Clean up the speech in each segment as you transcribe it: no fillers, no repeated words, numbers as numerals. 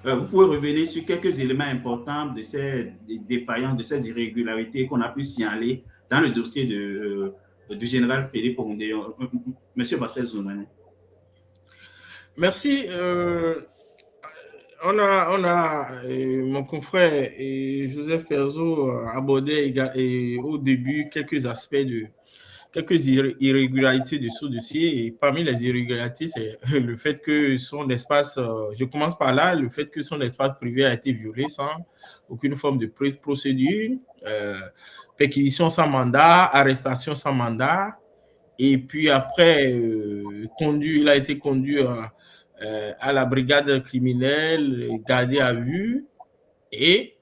vous pouvez revenir sur quelques éléments importants de ces défaillances, de ces irrégularités qu'on a pu signaler dans le dossier du général Philippe Ondé. Monsieur Bassel Zoumané. Merci. Mon confrère Joseph Perzo abordé au début quelques aspects quelques irrégularités de ce dossier. Et parmi les irrégularités, c'est le fait que son espace, je commence par là, le fait que son espace privé a été violé sans aucune forme de procédure, perquisition sans mandat, arrestation sans mandat. Et puis après, il a été conduit à la brigade criminelle, gardé à vue. Et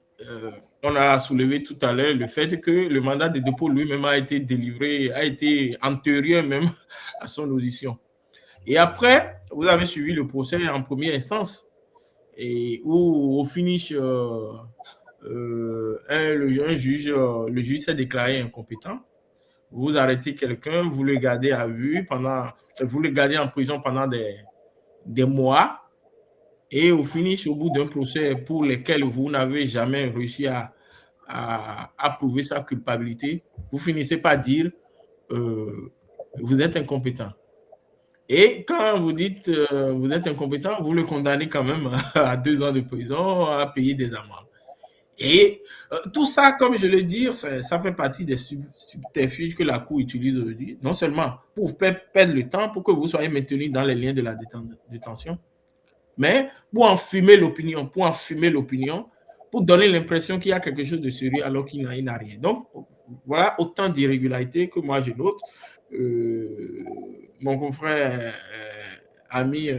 on a soulevé tout à l'heure le fait que le mandat de dépôt lui-même a été délivré, a été antérieur même à son audition. Et après, vous avez suivi le procès en première instance, et où au finish, le juge s'est déclaré incompétent. Vous arrêtez quelqu'un, vous le gardez à vue vous le gardez en prison pendant des mois. Et au finish, au bout d'un procès pour lequel vous n'avez jamais réussi à prouver sa culpabilité, vous finissez par dire vous êtes incompétent. Et quand vous dites vous êtes incompétent, vous le condamnez quand même à 2 ans de prison, à payer des amendes. Et tout ça, comme je le dis, ça fait partie des subterfuges que la Cour utilise aujourd'hui, non seulement pour perdre le temps, pour que vous soyez maintenu dans les liens de la détention, mais pour enfumer l'opinion, pour donner l'impression qu'il y a quelque chose de sérieux alors qu'il n'y a rien. Donc, voilà autant d'irrégularités que moi je note. Mon confrère, ami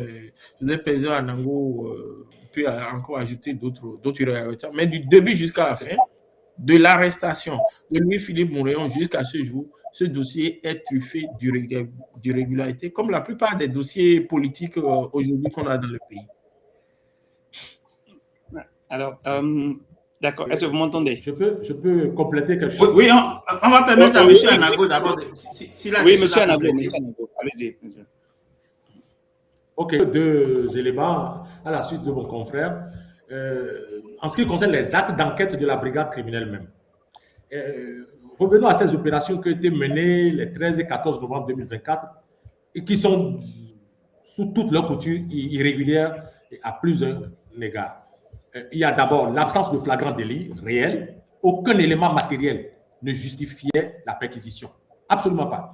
Joseph Perzo Anango peut encore ajouter d'autres irrégularités, mais du début jusqu'à la fin, de l'arrestation de Louis-Philippe Montréon jusqu'à ce jour, ce dossier est truffé d'irrégularités, comme la plupart des dossiers politiques aujourd'hui qu'on a dans le pays. Alors, d'accord. Est-ce que vous m'entendez? Je peux compléter quelque chose? Oui, on va permettre à M. Anago d'abord. Oui, M. Anago, allez-y. Ok, 2 éléments à la suite de mon confrère. En ce qui concerne les actes d'enquête de la brigade criminelle même. Revenons à ces opérations qui ont été menées les 13 et 14 novembre 2024 et qui sont sous toute leur couture irrégulières à plusieurs égards. Il y a d'abord l'absence de flagrant délit réel. Aucun élément matériel ne justifiait la perquisition. Absolument pas.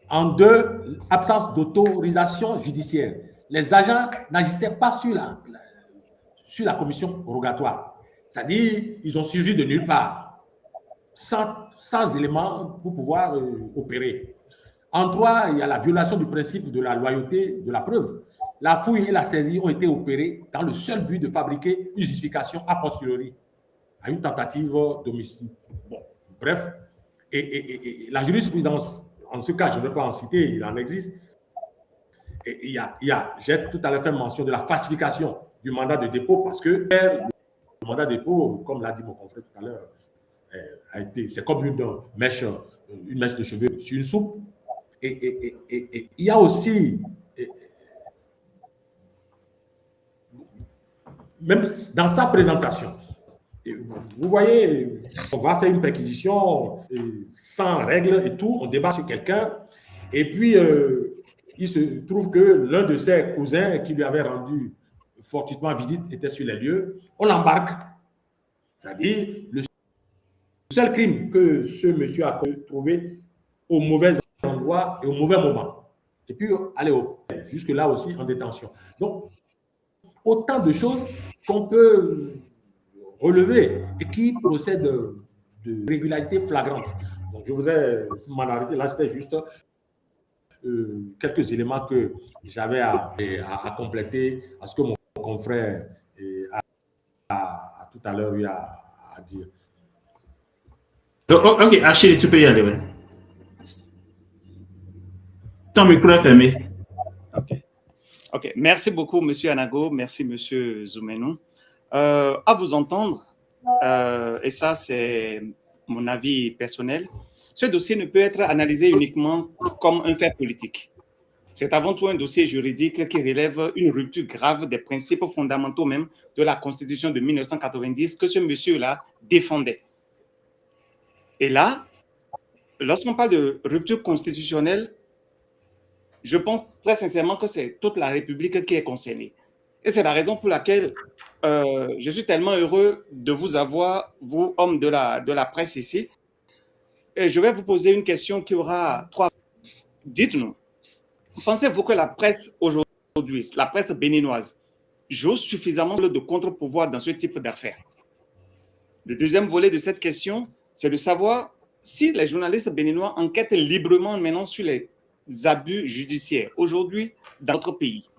En 2, absence d'autorisation judiciaire. Les agents n'agissaient pas sur la commission rogatoire. C'est-à-dire, ils ont surgi de nulle part, sans éléments pour pouvoir opérer. En 3, il y a la violation du principe de la loyauté de la preuve. La fouille et la saisie ont été opérées dans le seul but de fabriquer une justification a posteriori à une tentative d'homicide. Bon, bref, et la jurisprudence, en ce cas, je ne vais pas en citer, il en existe. Et j'ai tout à l'heure fait mention de la falsification du mandat de dépôt parce que le mandat de dépôt, comme l'a dit mon confrère tout à l'heure, c'est comme une mèche de cheveux sur une soupe. Et il y a aussi, même dans sa présentation, vous voyez, on va faire une perquisition sans règles et tout, on débat chez quelqu'un, et puis il se trouve que l'un de ses cousins qui lui avait rendu fortuitement visite était sur les lieux, on l'embarque. C'est-à-dire, le seul crime que ce monsieur a trouvé au mauvais endroit et au mauvais moment. Et puis, aller jusque-là aussi en détention. Donc, autant de choses qu'on peut relever et qui procèdent de régularité flagrante. Donc, je voudrais m'en arrêter là, c'était juste quelques éléments que j'avais à compléter à ce que mon confrère a tout à l'heure eu à dire. Ok, Achille, tu peux y aller. Ouais. Ton micro est fermé. Ok. Merci beaucoup, M. Anago. Merci, M. Zoumenou. À vous entendre, et ça, c'est mon avis personnel, ce dossier ne peut être analysé uniquement comme un fait politique. C'est avant tout un dossier juridique qui relève une rupture grave des principes fondamentaux même de la Constitution de 1990 que ce monsieur-là défendait. Et là, lorsqu'on parle de rupture constitutionnelle, je pense très sincèrement que c'est toute la République qui est concernée. Et c'est la raison pour laquelle je suis tellement heureux de vous avoir, vous, hommes de la presse ici. Et je vais vous poser une question qui aura 3. Dites-nous, pensez-vous que la presse aujourd'hui, la presse béninoise, joue suffisamment de contre-pouvoir dans ce type d'affaires? Le deuxième volet de cette question, c'est de savoir si les journalistes béninois enquêtent librement maintenant sur les abus judiciaires aujourd'hui dans notre pays.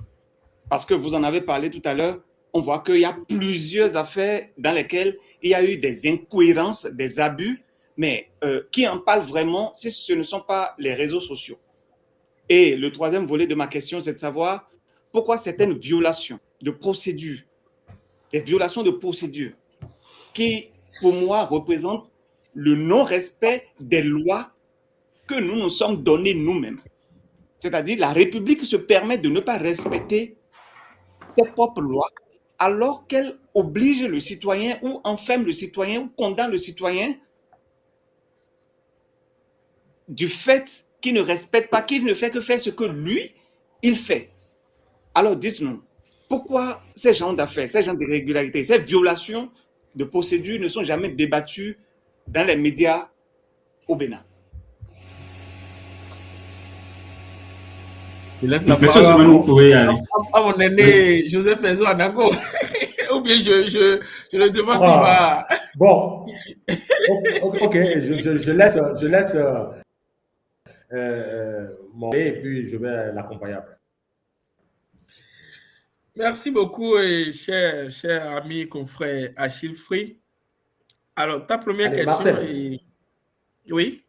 Parce que vous en avez parlé tout à l'heure, on voit qu'il y a plusieurs affaires dans lesquelles il y a eu des incohérences, des abus, mais qui en parlent vraiment si ce ne sont pas les réseaux sociaux? Et le troisième volet de ma question, c'est de savoir pourquoi certaines violations de procédures, des violations de procédures qui, pour moi, représentent le non-respect des lois que nous nous sommes données nous-mêmes. C'est-à-dire, la République se permet de ne pas respecter ses propres lois alors qu'elle oblige le citoyen ou enferme le citoyen ou condamne le citoyen du fait qu'il ne respecte pas, qu'il ne fait que faire ce que lui, il fait. Alors dites-nous, pourquoi ces genres d'affaires, ces genres d'irrégularités, ces violations de procédures ne sont jamais débattues dans les médias au Bénin? Je laisse la Monsieur parole Soumanou, vous pouvez y aller. à mon aîné Joseph Enzo Anago. Ou bien je le demande s'il va. Bon, ok, je laisse mon et puis je vais l'accompagner après. Merci beaucoup, cher ami, confrère Achille Free. Alors, ta première Allez, question Marcel. est... Oui.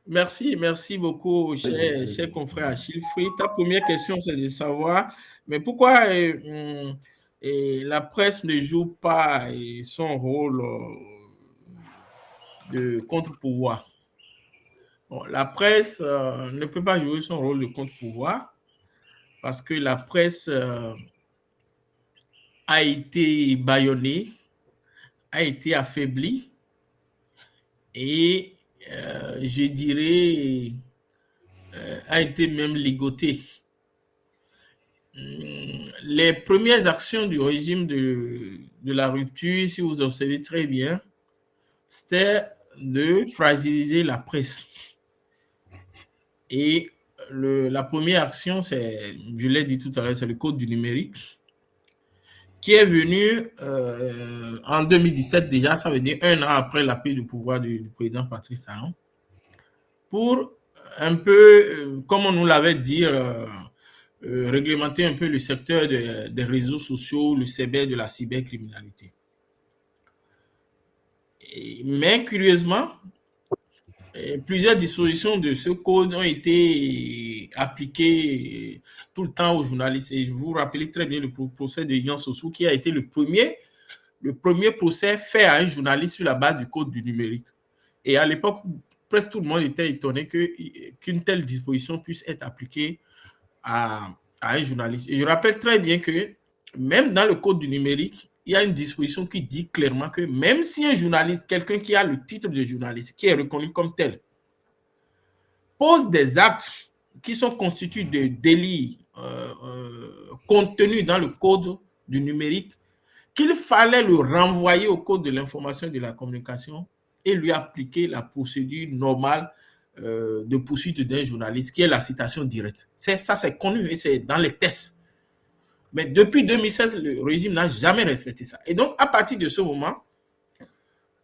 Merci beaucoup, cher confrère Achille Free. Ta première question, c'est de savoir, mais pourquoi la presse ne joue pas son rôle de contre-pouvoir? Bon, la presse ne peut pas jouer son rôle de contre-pouvoir parce que la presse a été bâillonnée, a été affaiblie et je dirais a été même ligotée. Les premières actions du régime de la rupture, si vous observez très bien, c'était de fragiliser la presse. Et la première action, c'est, je l'ai dit tout à l'heure, c'est le code du numérique qui est venu en 2017 déjà, ça veut dire 1 an après la prise du pouvoir du président Patrice Talon, pour un peu, comme on nous l'avait dit, réglementer un peu le secteur des réseaux sociaux, le cyber, de la cybercriminalité. Mais curieusement, plusieurs dispositions de ce code ont été appliquées tout le temps aux journalistes. Et je vous rappelle très bien le procès de Yan Sossou qui a été le premier procès fait à un journaliste sur la base du code du numérique. Et à l'époque, presque tout le monde était étonné qu'une telle disposition puisse être appliquée à un journaliste. Et je rappelle très bien que même dans le code du numérique, il y a une disposition qui dit clairement que même si un journaliste, quelqu'un qui a le titre de journaliste, qui est reconnu comme tel, pose des actes qui sont constitués de délits contenus dans le code du numérique, qu'il fallait le renvoyer au code de l'information et de la communication et lui appliquer la procédure normale de poursuite d'un journaliste, qui est la citation directe. Ça, c'est connu et c'est dans les tests. Mais depuis 2016, le régime n'a jamais respecté ça. Et donc, à partir de ce moment,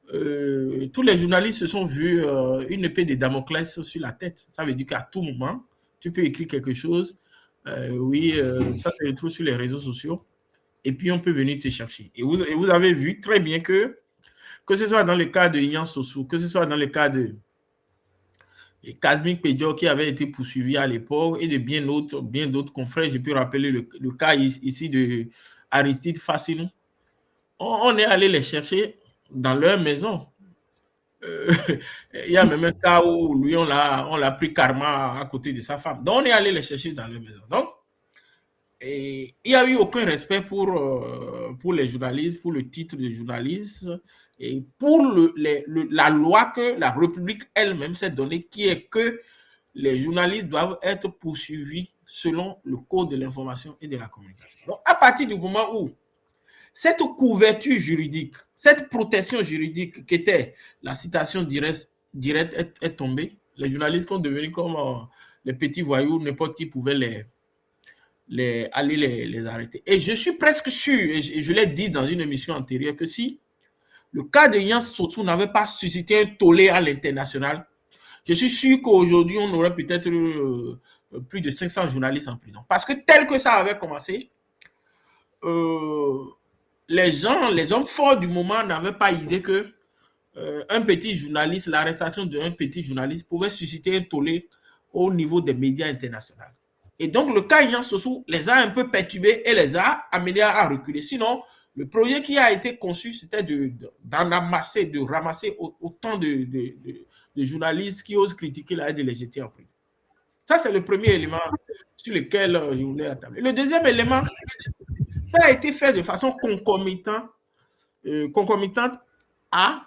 tous les journalistes se sont vus une épée de Damoclès sur la tête. Ça veut dire qu'à tout moment, tu peux écrire quelque chose. Ça se retrouve sur les réseaux sociaux. Et puis, on peut venir te chercher. Et vous avez vu très bien que ce soit dans le cas de Yan Sossou, que ce soit dans le cas de Kazmik Pedjo qui avait été poursuivi à l'époque et de bien d'autres confrères. Je peux rappeler le cas ici de Aristide Fassinou. On est allé les chercher dans leur maison. il y a même un cas où lui, on l'a pris karma à côté de sa femme. Donc, on est allé les chercher dans leur maison. Donc, et il n'y a eu aucun respect pour les journalistes, pour le titre de journaliste et pour la loi que la République elle-même s'est donnée, qui est que les journalistes doivent être poursuivis selon le code de l'information et de la communication. Donc, à partir du moment où cette couverture juridique, cette protection juridique qui était la citation directe est tombée, les journalistes sont devenus comme les petits voyous, n'importe qui pouvait les arrêter. Et je suis presque sûr, et je l'ai dit dans une émission antérieure, que si le cas de Yan Sossou n'avait pas suscité un tollé à l'international, je suis sûr qu'aujourd'hui, on aurait peut-être plus de 500 journalistes en prison. Parce que tel que ça avait commencé, les hommes forts du moment n'avaient pas idée que un petit journaliste, l'arrestation d'un petit journaliste pouvait susciter un tollé au niveau des médias internationaux. Et donc, le cas Yan Sossou les a un peu perturbés et les a amenés à reculer. Sinon, le projet qui a été conçu, c'était de ramasser autant de journalistes qui osent critiquer la et de les jeter en prison. Ça, c'est le premier élément sur lequel je voulais attabler. Le deuxième élément, ça a été fait de façon concomitante à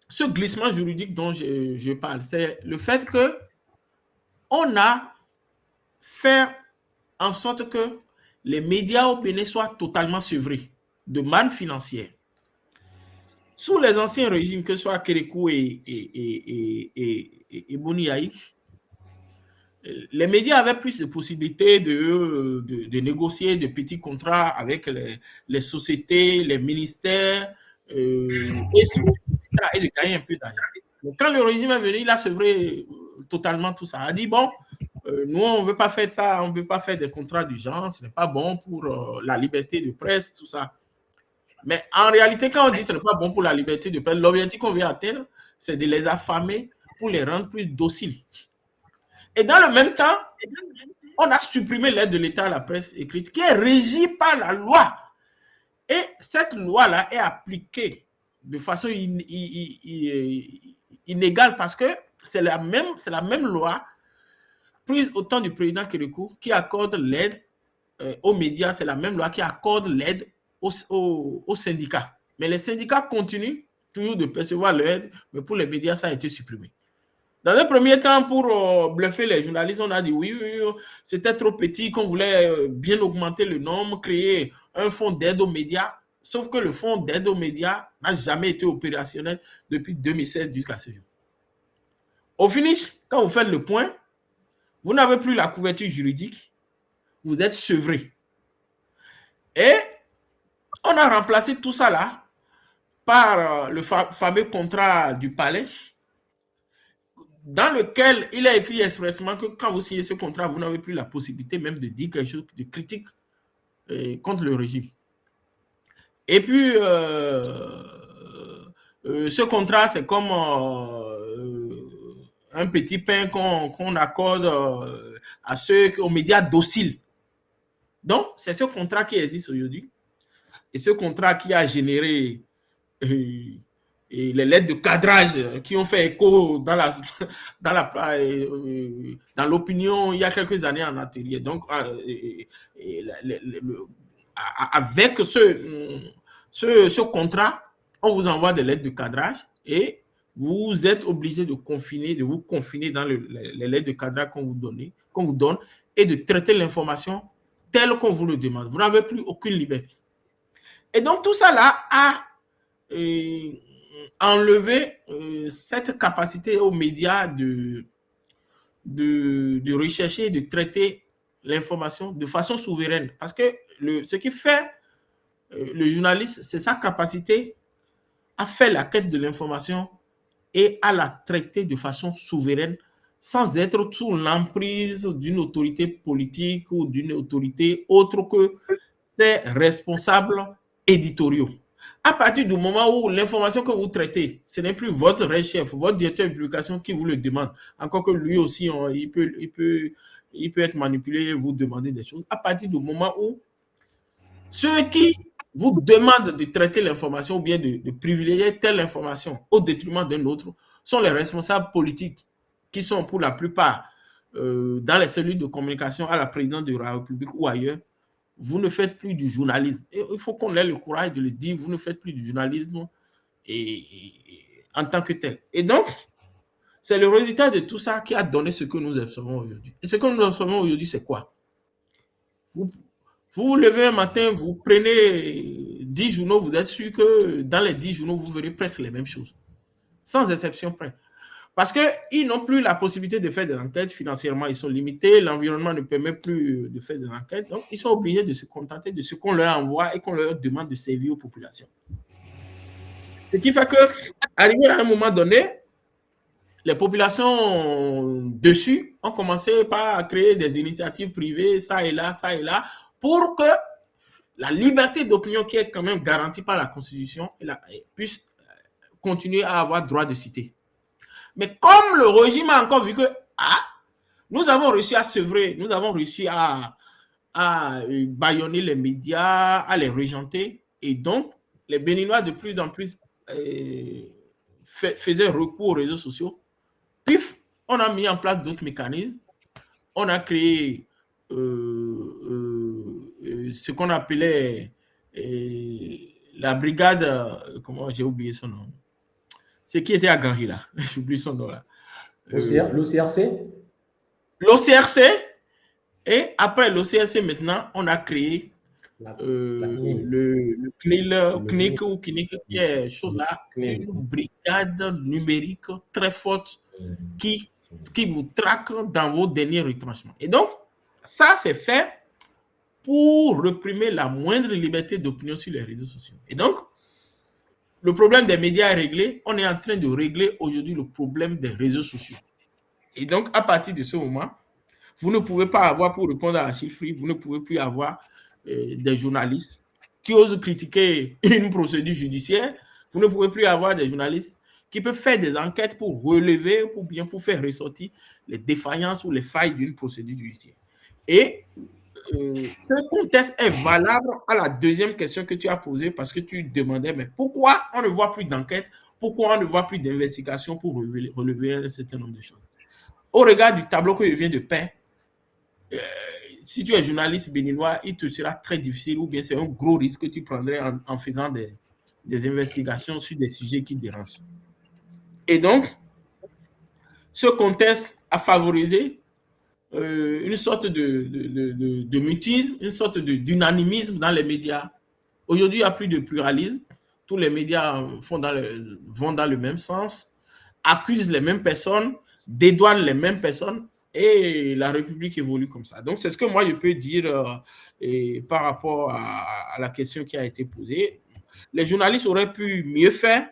ce glissement juridique dont je parle. C'est le fait qu'on a fait en sorte que les médias au Bénin soient totalement sevrés de manne financière. Sous les anciens régimes, que ce soit Kérékou et Boniaï, les médias avaient plus de possibilités de négocier de petits contrats avec les sociétés, les ministères et de gagner un peu d'argent. Quand le régime est venu, il a sevré totalement tout ça. Il a dit, bon, nous, on ne veut pas faire ça, on ne veut pas faire des contrats d'urgence, ce n'est pas bon pour la liberté de presse, tout ça. Mais en réalité, quand on dit que ce n'est pas bon pour la liberté de presse, l'objectif qu'on veut atteindre, c'est de les affamer pour les rendre plus dociles. Et dans le même temps, on a supprimé l'aide de l'État à la presse écrite qui est régie par la loi. Et cette loi-là est appliquée de façon inégale parce que c'est la même loi prise au temps du président Kérékou qui accorde l'aide aux médias. C'est la même loi qui accorde l'aide aux syndicats. Mais les syndicats continuent toujours de percevoir l'aide, mais pour les médias, ça a été supprimé. Dans un premier temps, pour bluffer les journalistes, on a dit oui, c'était trop petit, qu'on voulait bien augmenter le nombre, créer un fonds d'aide aux médias. Sauf que le fonds d'aide aux médias n'a jamais été opérationnel depuis 2016 jusqu'à ce jour. Au finish, quand vous faites le point, vous n'avez plus la couverture juridique, vous êtes sevré. Et on a remplacé tout ça là par le fameux contrat du palais, dans lequel il a écrit expressement que quand vous signez ce contrat, vous n'avez plus la possibilité même de dire quelque chose de critique contre le régime. Et puis, ce contrat, c'est comme un petit pain qu'on accorde aux médias dociles. Donc, c'est ce contrat qui existe aujourd'hui. Et ce contrat qui a généré et les lettres de cadrage qui ont fait écho dans l'opinion il y a quelques années en atelier. Donc, avec ce contrat, on vous envoie des lettres de cadrage et vous êtes obligé de vous confiner dans les lettres de cadrage qu'on vous donne et de traiter l'information telle qu'on vous le demande. Vous n'avez plus aucune liberté. Et donc, tout ça là a enlevé cette capacité aux médias de rechercher et de traiter l'information de façon souveraine. Parce que ce qui fait le journaliste, c'est sa capacité à faire la quête de l'information et à la traiter de façon souveraine sans être sous l'emprise d'une autorité politique ou d'une autorité autre que ses responsables éditoriaux. À partir du moment où l'information que vous traitez, ce n'est plus votre chef, votre directeur de publication qui vous le demande, encore que lui aussi, il peut être manipulé et vous demander des choses. À partir du moment où ceux qui vous demande de traiter l'information ou bien de privilégier telle information au détriment d'un autre sont les responsables politiques qui sont pour la plupart dans les cellules de communication à la présidence de la République ou ailleurs. Vous ne faites plus du journalisme. Et il faut qu'on ait le courage de le dire, vous ne faites plus du journalisme en tant que tel. Et donc, c'est le résultat de tout ça qui a donné ce que nous observons aujourd'hui. Et ce que nous observons aujourd'hui, c'est quoi? Vous vous levez un matin, vous prenez 10 journaux, vous êtes sûr que dans les 10 journaux, vous verrez presque les mêmes choses. Sans exception près. Parce qu'ils n'ont plus la possibilité de faire des enquêtes. Financièrement, ils sont limités. L'environnement ne permet plus de faire des enquêtes. Donc, ils sont obligés de se contenter de ce qu'on leur envoie et qu'on leur demande de servir aux populations. Ce qui fait qu'arrivé à un moment donné, les populations dessus ont commencé par créer des initiatives privées, ça et là, pour que la liberté d'opinion qui est quand même garantie par la Constitution puisse continuer à avoir droit de citer. Mais comme le régime a encore vu que nous avons réussi à sevrer, nous avons réussi à bâillonner les médias, à les régenter, et donc les Béninois de plus en plus faisaient recours aux réseaux sociaux. Puis, on a mis en place d'autres mécanismes. On a créé ce qu'on appelait la brigade, comment j'ai oublié son nom. C'est qui était à Gary là, j'oublie son nom là. L'OCRC. L'OCRC, et après l'OCRC maintenant, on a créé le CNIC ou KINIC, qui est chose là, une brigade numérique très forte qui vous traque dans vos derniers retranchements. Et donc, ça c'est fait pour réprimer la moindre liberté d'opinion sur les réseaux sociaux. Et donc, le problème des médias est réglé. On est en train de régler aujourd'hui le problème des réseaux sociaux. Et donc, à partir de ce moment, vous ne pouvez pas avoir, pour répondre à Achille Free, vous ne pouvez plus avoir des journalistes qui osent critiquer une procédure judiciaire. Vous ne pouvez plus avoir des journalistes qui peuvent faire des enquêtes pour relever, pour faire ressortir les défaillances ou les failles d'une procédure judiciaire. Et ce contexte est valable à la deuxième question que tu as posée, parce que tu demandais, mais pourquoi on ne voit plus d'enquête, pourquoi on ne voit plus d'investigation pour relever un certain nombre de choses. Au regard du tableau que je viens de peindre, si tu es journaliste béninois, il te sera très difficile, ou bien c'est un gros risque que tu prendrais en faisant des investigations sur des sujets qui dérangent. Et donc, ce contexte a favorisé une sorte de mutisme, une sorte d'unanimisme dans les médias. Aujourd'hui, il n'y a plus de pluralisme. Tous les médias vont dans le même sens, accusent les mêmes personnes, dédouanent les mêmes personnes, et la République évolue comme ça. Donc, c'est ce que moi, je peux dire par rapport à la question qui a été posée. Les journalistes auraient pu mieux faire.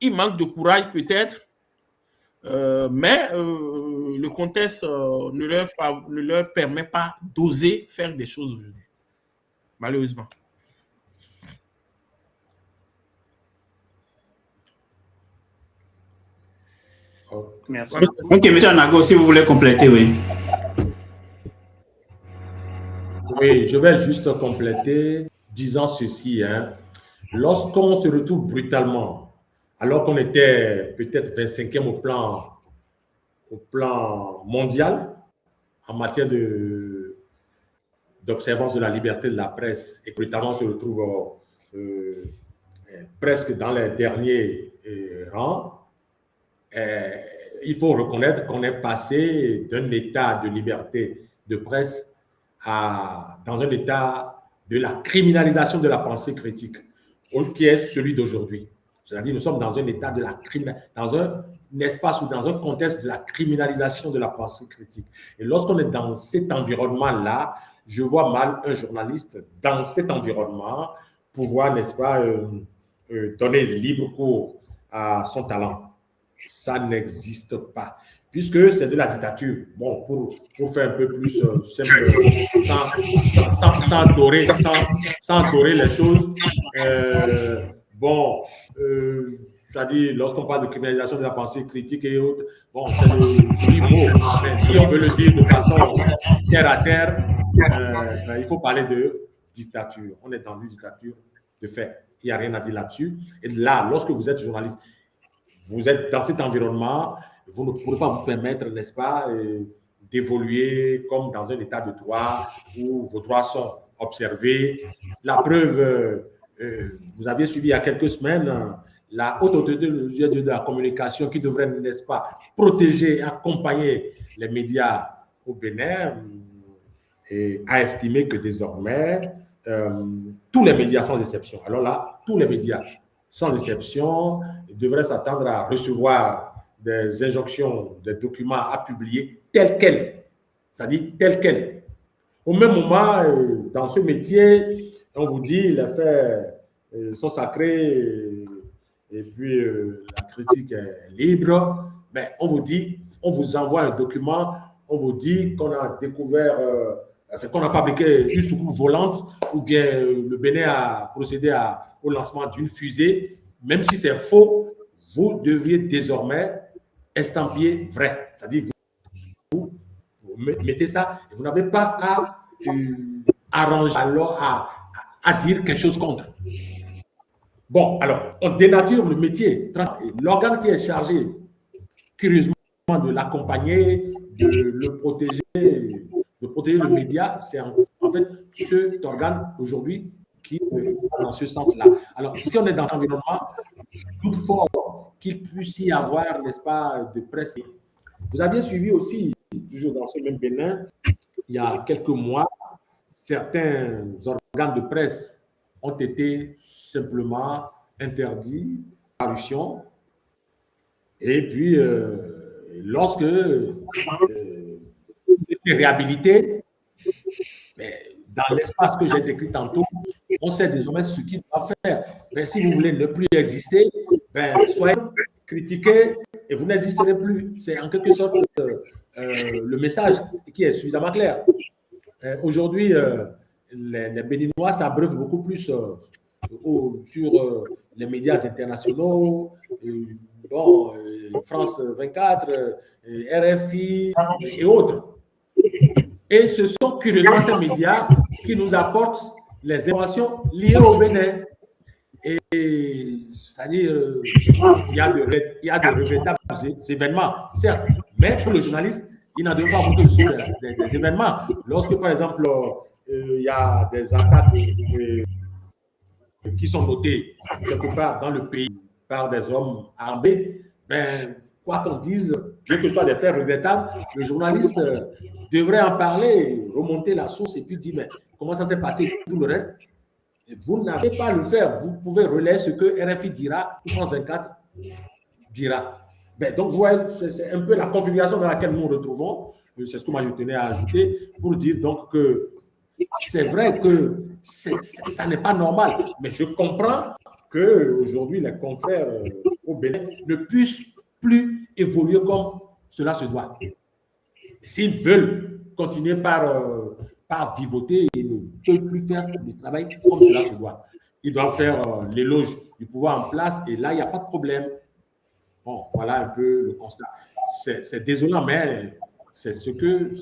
Il manque de courage peut-être. Mais le contexte ne leur permet pas d'oser faire des choses aujourd'hui, malheureusement. Merci. Ok, M. Anago, si vous voulez compléter, oui. Oui, je vais juste compléter disant ceci. Lorsqu'on se retrouve brutalement, alors qu'on était peut-être 25e au plan mondial en matière d'observance de la liberté de la presse, et que brutalement on se retrouve presque dans les derniers rangs, il faut reconnaître qu'on est passé d'un état de liberté de presse dans un état de la criminalisation de la pensée critique, qui est celui d'aujourd'hui. C'est-à-dire nous sommes dans un état de la dans un espace ou dans un contexte de la criminalisation de la pensée critique. Et lorsqu'on est dans cet environnement-là, je vois mal un journaliste dans cet environnement pouvoir, n'est-ce pas, donner libre cours à son talent. Ça n'existe pas, puisque c'est de la dictature. Bon, pour faire un peu plus simple, sans dorer les choses, c'est-à-dire, lorsqu'on parle de criminalisation de la pensée critique et autres, bon, c'est le joli mot, mais si on veut le dire de façon terre à terre, il faut parler de dictature. On est dans une dictature de fait. Il n'y a rien à dire là-dessus. Et là, lorsque vous êtes journaliste, vous êtes dans cet environnement, vous ne pourrez pas vous permettre, n'est-ce pas, d'évoluer comme dans un état de droit où vos droits sont observés. La preuve, vous aviez suivi il y a quelques semaines la haute autorité de la communication qui devrait, n'est-ce pas, protéger, accompagner les médias au Bénin, et a estimé que désormais, tous les médias sans exception, alors là, tous les médias sans exception devraient s'attendre à recevoir des injonctions, des documents à publier tels quels, c'est-à-dire tels quels. Au même moment, dans ce métier, on vous dit les faits sont sacrés et puis la critique est libre. Mais on vous dit, on vous envoie un document, on vous dit qu'on a découvert, qu'on a fabriqué une soucoupe volante ou bien le Bénin a procédé au lancement d'une fusée. Même si c'est faux, vous devriez désormais estampiller vrai. C'est-à-dire, vous mettez ça et vous n'avez pas à arranger, alors à dire quelque chose contre. Bon, alors, on dénature le métier. L'organe qui est chargé, curieusement, de l'accompagner, de le protéger, de protéger le média, c'est en fait cet organe aujourd'hui qui est dans ce sens-là. Alors, si on est dans un environnement, toutefois qu'il puisse y avoir, n'est-ce pas, de presse. Vous aviez suivi aussi, toujours dans ce même Bénin, il y a quelques mois, certains organes de presse ont été simplement interdits par parution. Et puis, lorsque était réhabilité, mais dans l'espace que j'ai décrit tantôt, on sait désormais ce qu'il doit faire. Mais si vous voulez ne plus exister, soyez critiqués et vous n'existerez plus. C'est en quelque sorte le message qui est suffisamment clair. Aujourd'hui, les Béninois s'abreuvent beaucoup plus sur les médias internationaux, France 24, RFI et autres. Et ce sont curieusement ces médias qui nous apportent les informations liées au Bénin. Et c'est-à-dire, il y a de véritables événements, certes, mais pour le journaliste, il n'en devrait pas beaucoup des événements. Lorsque, par exemple, il y a des attaques qui sont notées quelque part dans le pays par des hommes armés, quoi qu'on dise, bien que ce soit des faits regrettables, le journaliste devrait en parler, remonter la source et puis dire mais comment ça s'est passé, tout le reste. Vous n'avez pas à le faire. Vous pouvez relayer ce que RFI dira ou France 24 dira. Donc, vous voyez, c'est un peu la configuration dans laquelle nous nous retrouvons. C'est ce que moi je tenais à ajouter pour dire donc que c'est vrai que ça n'est pas normal. Mais je comprends qu'aujourd'hui, les confrères au Bénin ne puissent plus évoluer comme cela se doit. S'ils veulent continuer par vivoter, ils ne peuvent plus faire le travail comme cela se doit. Ils doivent faire l'éloge du pouvoir en place et là, il n'y a pas de problème. Bon, voilà un peu le constat. C'est désolant, mais c'est ce que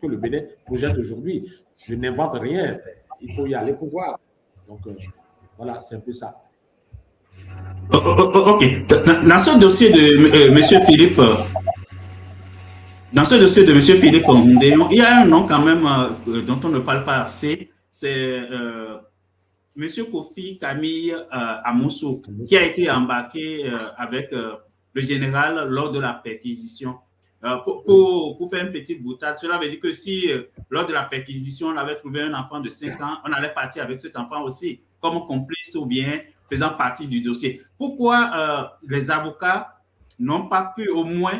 le Bénin projette aujourd'hui. Je n'invente rien. Il faut y aller pour voir. Donc, voilà, c'est un peu ça. Ok. Dans ce dossier de M. Philippe, Ndéon, il y a un nom quand même dont on ne parle pas assez. C'est M. Kofi Camille Amoussou, qui a été embarqué avec le général lors de la perquisition. Pour faire une petite boutade, cela veut dire que si lors de la perquisition, on avait trouvé un enfant de 5 ans, on allait partir avec cet enfant aussi, comme complice ou bien faisant partie du dossier. Pourquoi les avocats n'ont pas pu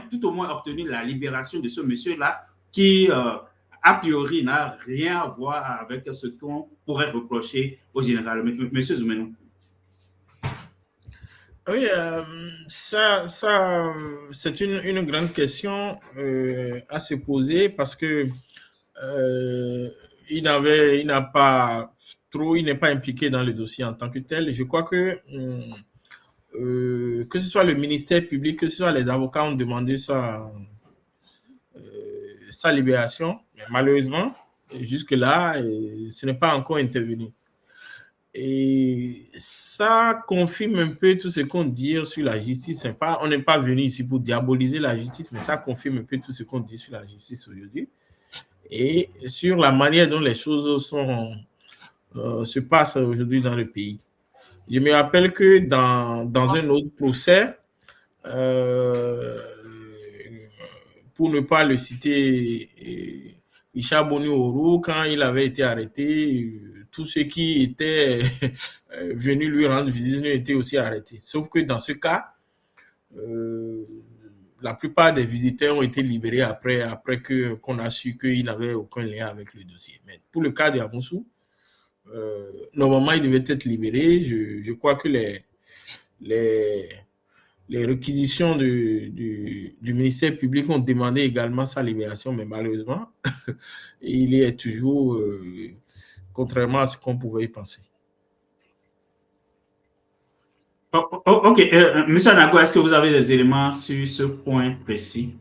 tout au moins obtenir la libération de ce monsieur-là qui, a priori, n'a rien à voir avec ce qu'on pourrait reprocher au général. Monsieur Zoumenou. Oui, ça c'est une grande question à se poser parce que il n'est pas impliqué dans le dossier en tant que tel. Je crois que ce soit le ministère public, que ce soit les avocats ont demandé sa libération. Mais malheureusement, jusque-là, ce n'est pas encore intervenu. Et ça confirme un peu tout ce qu'on dit sur la justice. On n'est pas venu ici pour diaboliser la justice, mais ça confirme un peu tout ce qu'on dit sur la justice aujourd'hui et sur la manière dont les choses se passent aujourd'hui dans le pays. Je me rappelle que dans un autre procès, pour ne pas le citer, Richard Boni-Oro, quand il avait été arrêté, tous ceux qui étaient venus lui rendre visite étaient aussi arrêtés. Sauf que dans ce cas, la plupart des visiteurs ont été libérés après qu'on a su qu'il n'avait aucun lien avec le dossier. Mais pour le cas de Amoussou, normalement, il devait être libéré. Je crois que les réquisitions du ministère public ont demandé également sa libération, mais malheureusement, il est toujours, contrairement à ce qu'on pouvait y penser. Ok, Monsieur Anago, est-ce que vous avez des éléments sur ce point précis?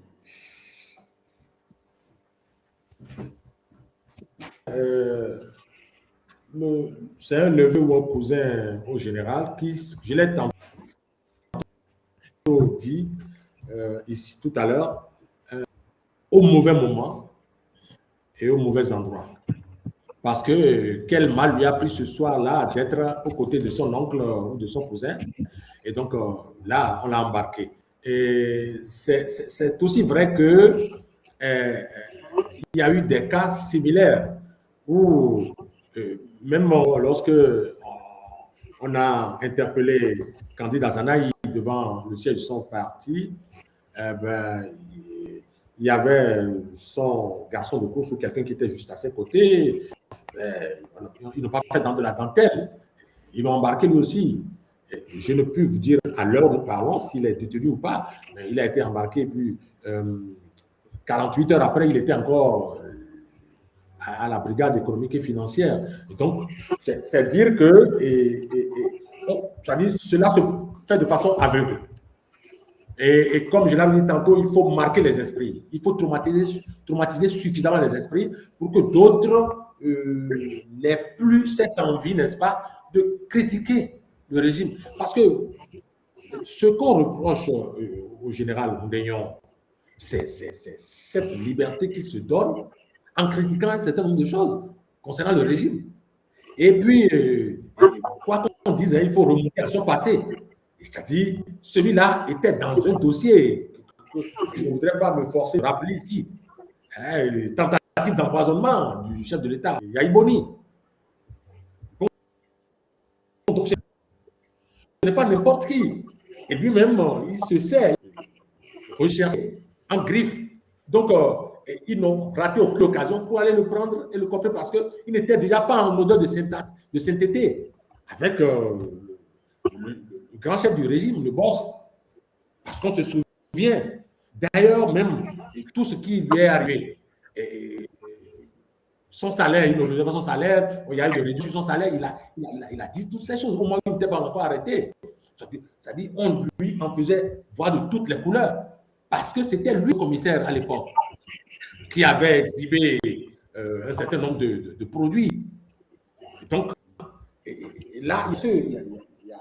C'est un neveu ou un cousin au général qui, je l'ai tantôt dit ici tout à l'heure, au mauvais moment et au mauvais endroit. Parce que quel mal lui a pris ce soir-là d'être aux côtés de son oncle ou de son cousin. Et donc là, on l'a embarqué. Et c'est aussi vrai que il y a eu des cas similaires où même lorsque on a interpellé Candide Azanaï devant le siège de son parti, il y avait son garçon de course ou quelqu'un qui était juste à ses côtés. Ils n'ont pas fait dans de la dentelle. Ils l'ont embarqué lui aussi. Je ne peux vous dire à l'heure où nous parlons s'il est détenu ou pas, mais il a été embarqué. Puis 48 heures après, il était encore à la brigade économique et financière. Et donc, c'est dire que cela se fait de façon aveugle. Et comme je l'ai dit tantôt, il faut marquer les esprits. Il faut traumatiser suffisamment les esprits pour que d'autres n'aient plus cette envie, n'est-ce pas, de critiquer le régime. Parce que ce qu'on reproche au général Moudénion, c'est cette liberté qu'il se donne en critiquant un certain nombre de choses concernant le régime. Et puis, quoi qu'on dise, il faut remonter à son passé. C'est-à-dire, celui-là était dans un dossier que je ne voudrais pas me forcer de rappeler ici. Tentative d'empoisonnement du chef de l'État, Yahi Boni. Donc, ce n'est pas n'importe qui. Et lui-même, il se sait recherché en griffe. Donc, ils n'ont raté aucune occasion pour aller le prendre et le coffrer parce qu'il n'était déjà pas en odeur de sainteté avec le grand chef du régime, le boss. Parce qu'on se souvient, d'ailleurs, même tout ce qui lui est arrivé, son salaire, il n'aurait pas son salaire, il y a eu de réduire son salaire, il a dit toutes ces choses. Au moins, il n'était pas encore arrêté. C'est-à-dire, on lui en faisait voir de toutes les couleurs. Parce que c'était lui le commissaire à l'époque qui avait exhibé un certain nombre de produits. Donc, là, il y a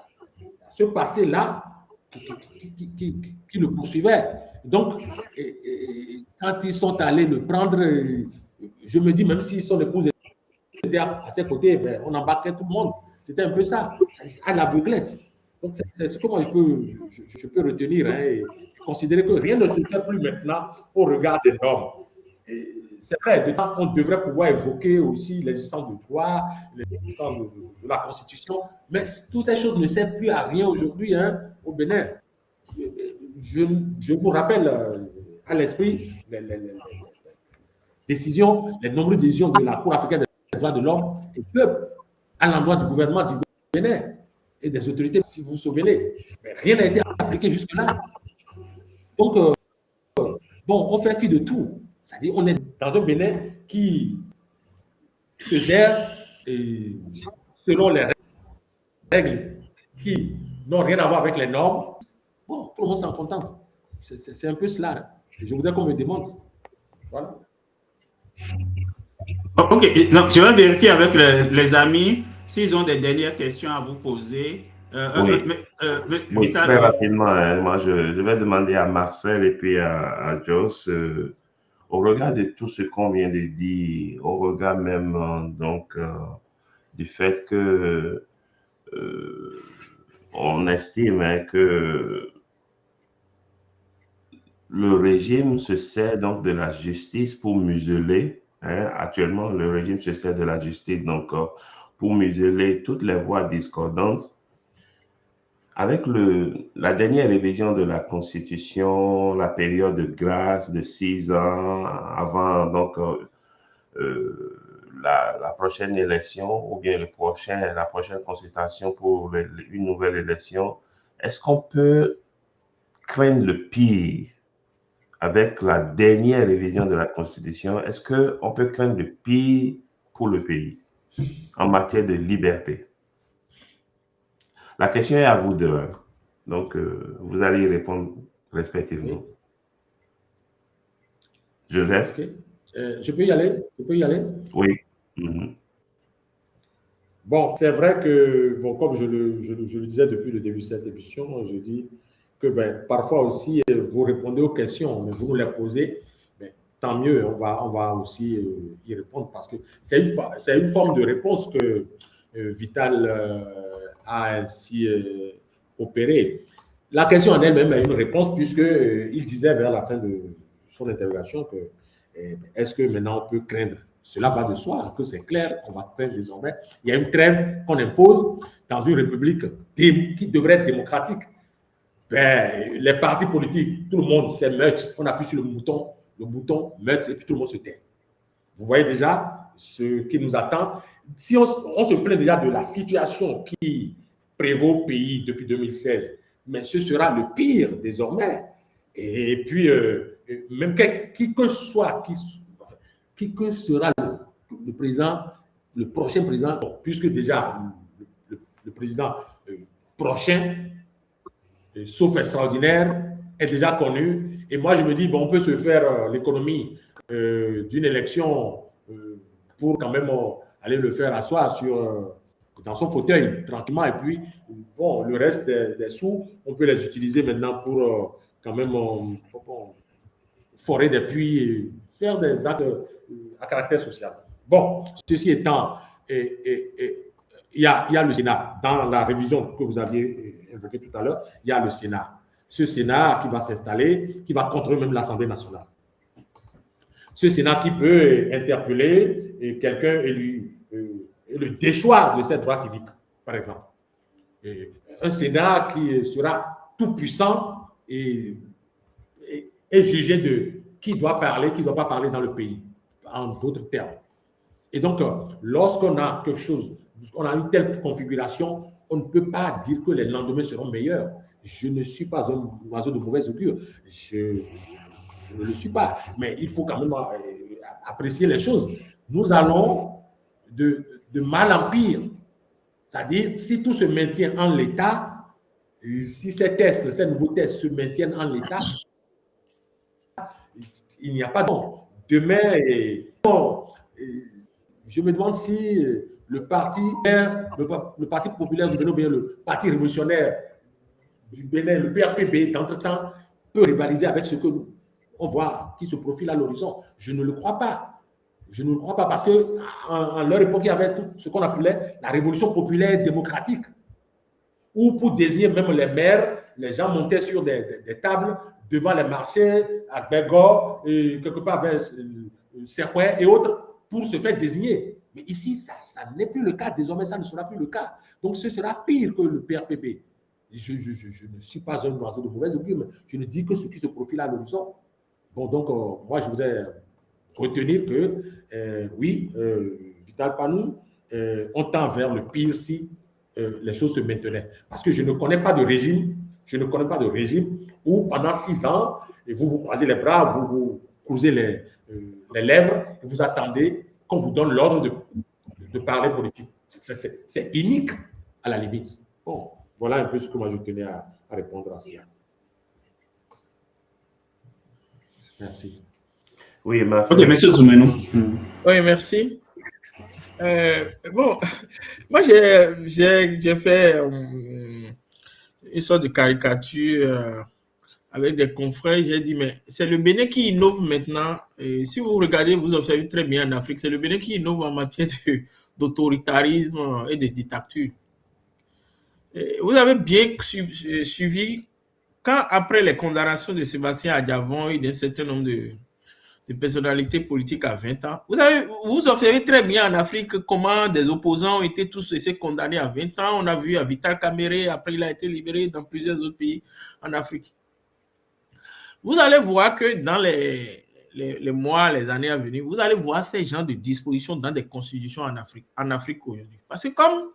ce passé-là qui le poursuivait. Donc, quand ils sont allés le prendre, je me dis, même si son épouse était à ses côtés, ben, on embarquait tout le monde. C'était un peu ça, à l'aveuglette. Donc, c'est ce que moi je peux retenir et considérer que rien ne se fait plus maintenant au regard des normes. C'est vrai, on devrait pouvoir évoquer aussi l'existence de droit, l'existence de la Constitution, mais toutes ces choses ne servent plus à rien aujourd'hui au Bénin. Je vous rappelle à l'esprit les décisions, les nombreuses décisions de la Cour africaine des droits de l'homme et peuple à l'endroit du gouvernement du Bénin et des autorités, si vous vous souvenez. Mais rien n'a été appliqué jusque-là. Donc, bon, on fait fi de tout. C'est-à-dire on est dans un Bénin qui se gère selon les règles qui n'ont rien à voir avec les normes. Bon, tout le monde s'en contente. C'est un peu cela. Je voudrais qu'on me demande. Voilà. Ok, donc je vais vérifier avec les amis s'ils ont des dernières questions à vous poser. Oui. Oui, Vital, très rapidement, hein. Moi, je vais demander à Marcel et puis à Joss, au regard de tout ce qu'on vient de dire, au regard même du fait que on estime, hein, que le régime se sert donc de la justice pour museler. Hein. Actuellement, le régime se sert de la justice donc pour museler toutes les voix discordantes. Avec la dernière révision de la Constitution, la période de grâce de 6 ans avant donc la prochaine élection ou bien la prochaine consultation pour une nouvelle élection, est-ce qu'on peut craindre le pire avec la dernière révision de la Constitution? Est-ce qu'on peut craindre le pire pour le pays en matière de liberté? La question est à vous deux. Donc, vous allez y répondre respectivement. Oui. Joseph? Okay. Je peux y aller? Oui. Mm-hmm. Bon, c'est vrai que, bon, comme je le disais depuis le début de cette émission, je dis que parfois aussi, vous répondez aux questions, mais vous nous les posez, tant mieux, on va aussi y répondre parce que c'est une forme de réponse que Vital a ainsi opéré. La question en elle-même est une réponse puisqu'il disait vers la fin de son interrogation que est-ce que maintenant on peut craindre? Cela va de soi, que c'est clair qu'on va craindre désormais. Il y a une trêve qu'on impose dans une république qui devrait être démocratique. Les partis politiques, tout le monde c'est meute, on appuie sur le bouton meute et puis tout le monde se tait. Vous voyez déjà ce qui nous attend. Si on se plaint déjà de la situation qui prévaut au pays depuis 2016, mais ce sera le pire désormais. Et puis, même qui que sera le président, le prochain président, puisque déjà le président prochain, sauf extraordinaire, est déjà connu. Et moi, je me dis, bon, on peut se faire l'économie d'une élection pour quand même aller le faire asseoir dans son fauteuil tranquillement. Et puis, bon, le reste des sous, on peut les utiliser maintenant pour quand même forer des puits et faire des actes à caractère social. Bon, ceci étant, il y a le Sénat. Dans la révision que vous aviez évoquée tout à l'heure, il y a le Sénat. Ce Sénat qui va s'installer, qui va contrôler même l'Assemblée nationale. Ce Sénat qui peut interpeller quelqu'un et le déchoir de ses droits civiques, par exemple. Un Sénat qui sera tout puissant et juger de qui doit parler, qui ne doit pas parler dans le pays, en d'autres termes. Et donc, lorsqu'on a quelque chose, on a une telle configuration, on ne peut pas dire que les lendemains seront meilleurs. Je ne suis pas un oiseau de mauvaise augure. Je ne le suis pas. Mais il faut quand même apprécier les choses. Nous allons de mal en pire. C'est-à-dire, si tout se maintient en l'état, si ces nouveaux tests se maintiennent en l'état, il n'y a pas de demain. Je me demande si le parti populaire du Bénin, ou bien le parti révolutionnaire du Bénin, le PRPB, d'entre-temps, peut rivaliser avec ce que on voit qui se profile à l'horizon. Je ne le crois pas. Je ne le crois pas parce qu'à leur époque, il y avait tout ce qu'on appelait la révolution populaire démocratique, où pour désigner même les maires, les gens montaient sur des tables devant les marchés, à Bégor, et quelque part vers Serrouet et autres, pour se faire désigner. Mais ici, ça n'est plus le cas. Désormais, ça ne sera plus le cas. Donc, ce sera pire que le PRPB. Je ne suis pas un oiseau de mauvaise augure, mais je ne dis que ce qui se profile à l'horizon. Bon, donc, moi, je voudrais retenir que, oui, Vital Panou, on tend vers le pire si les choses se maintenaient. Parce que je ne connais pas de régime, où pendant 6 ans, et vous croisez les bras, vous croisez les lèvres, et vous attendez qu'on vous donne l'ordre de parler politique. C'est unique à la limite. Bon, voilà un peu ce que moi je tenais à répondre à ça. Merci. Oui, merci. Ok, monsieur Zoumeno. Oui, merci. Bon, moi j'ai fait une sorte de caricature avec des confrères. J'ai dit, mais c'est le Bénin qui innove maintenant. Et si vous regardez, vous observez très bien en Afrique, c'est le Bénin qui innove en matière d'autoritarisme et de dictature. Et vous avez bien suivi quand, après les condamnations de Sébastien Adjavon et d'un certain nombre de personnalités politiques à 20 ans, vous observez très bien en Afrique comment des opposants ont été tous condamnés à 20 ans. On a vu à Vital Kamere, après il a été libéré dans plusieurs autres pays en Afrique. Vous allez voir que dans les mois, les années à venir, vous allez voir ces genres de dispositions dans des constitutions en Afrique aujourd'hui. Parce que comme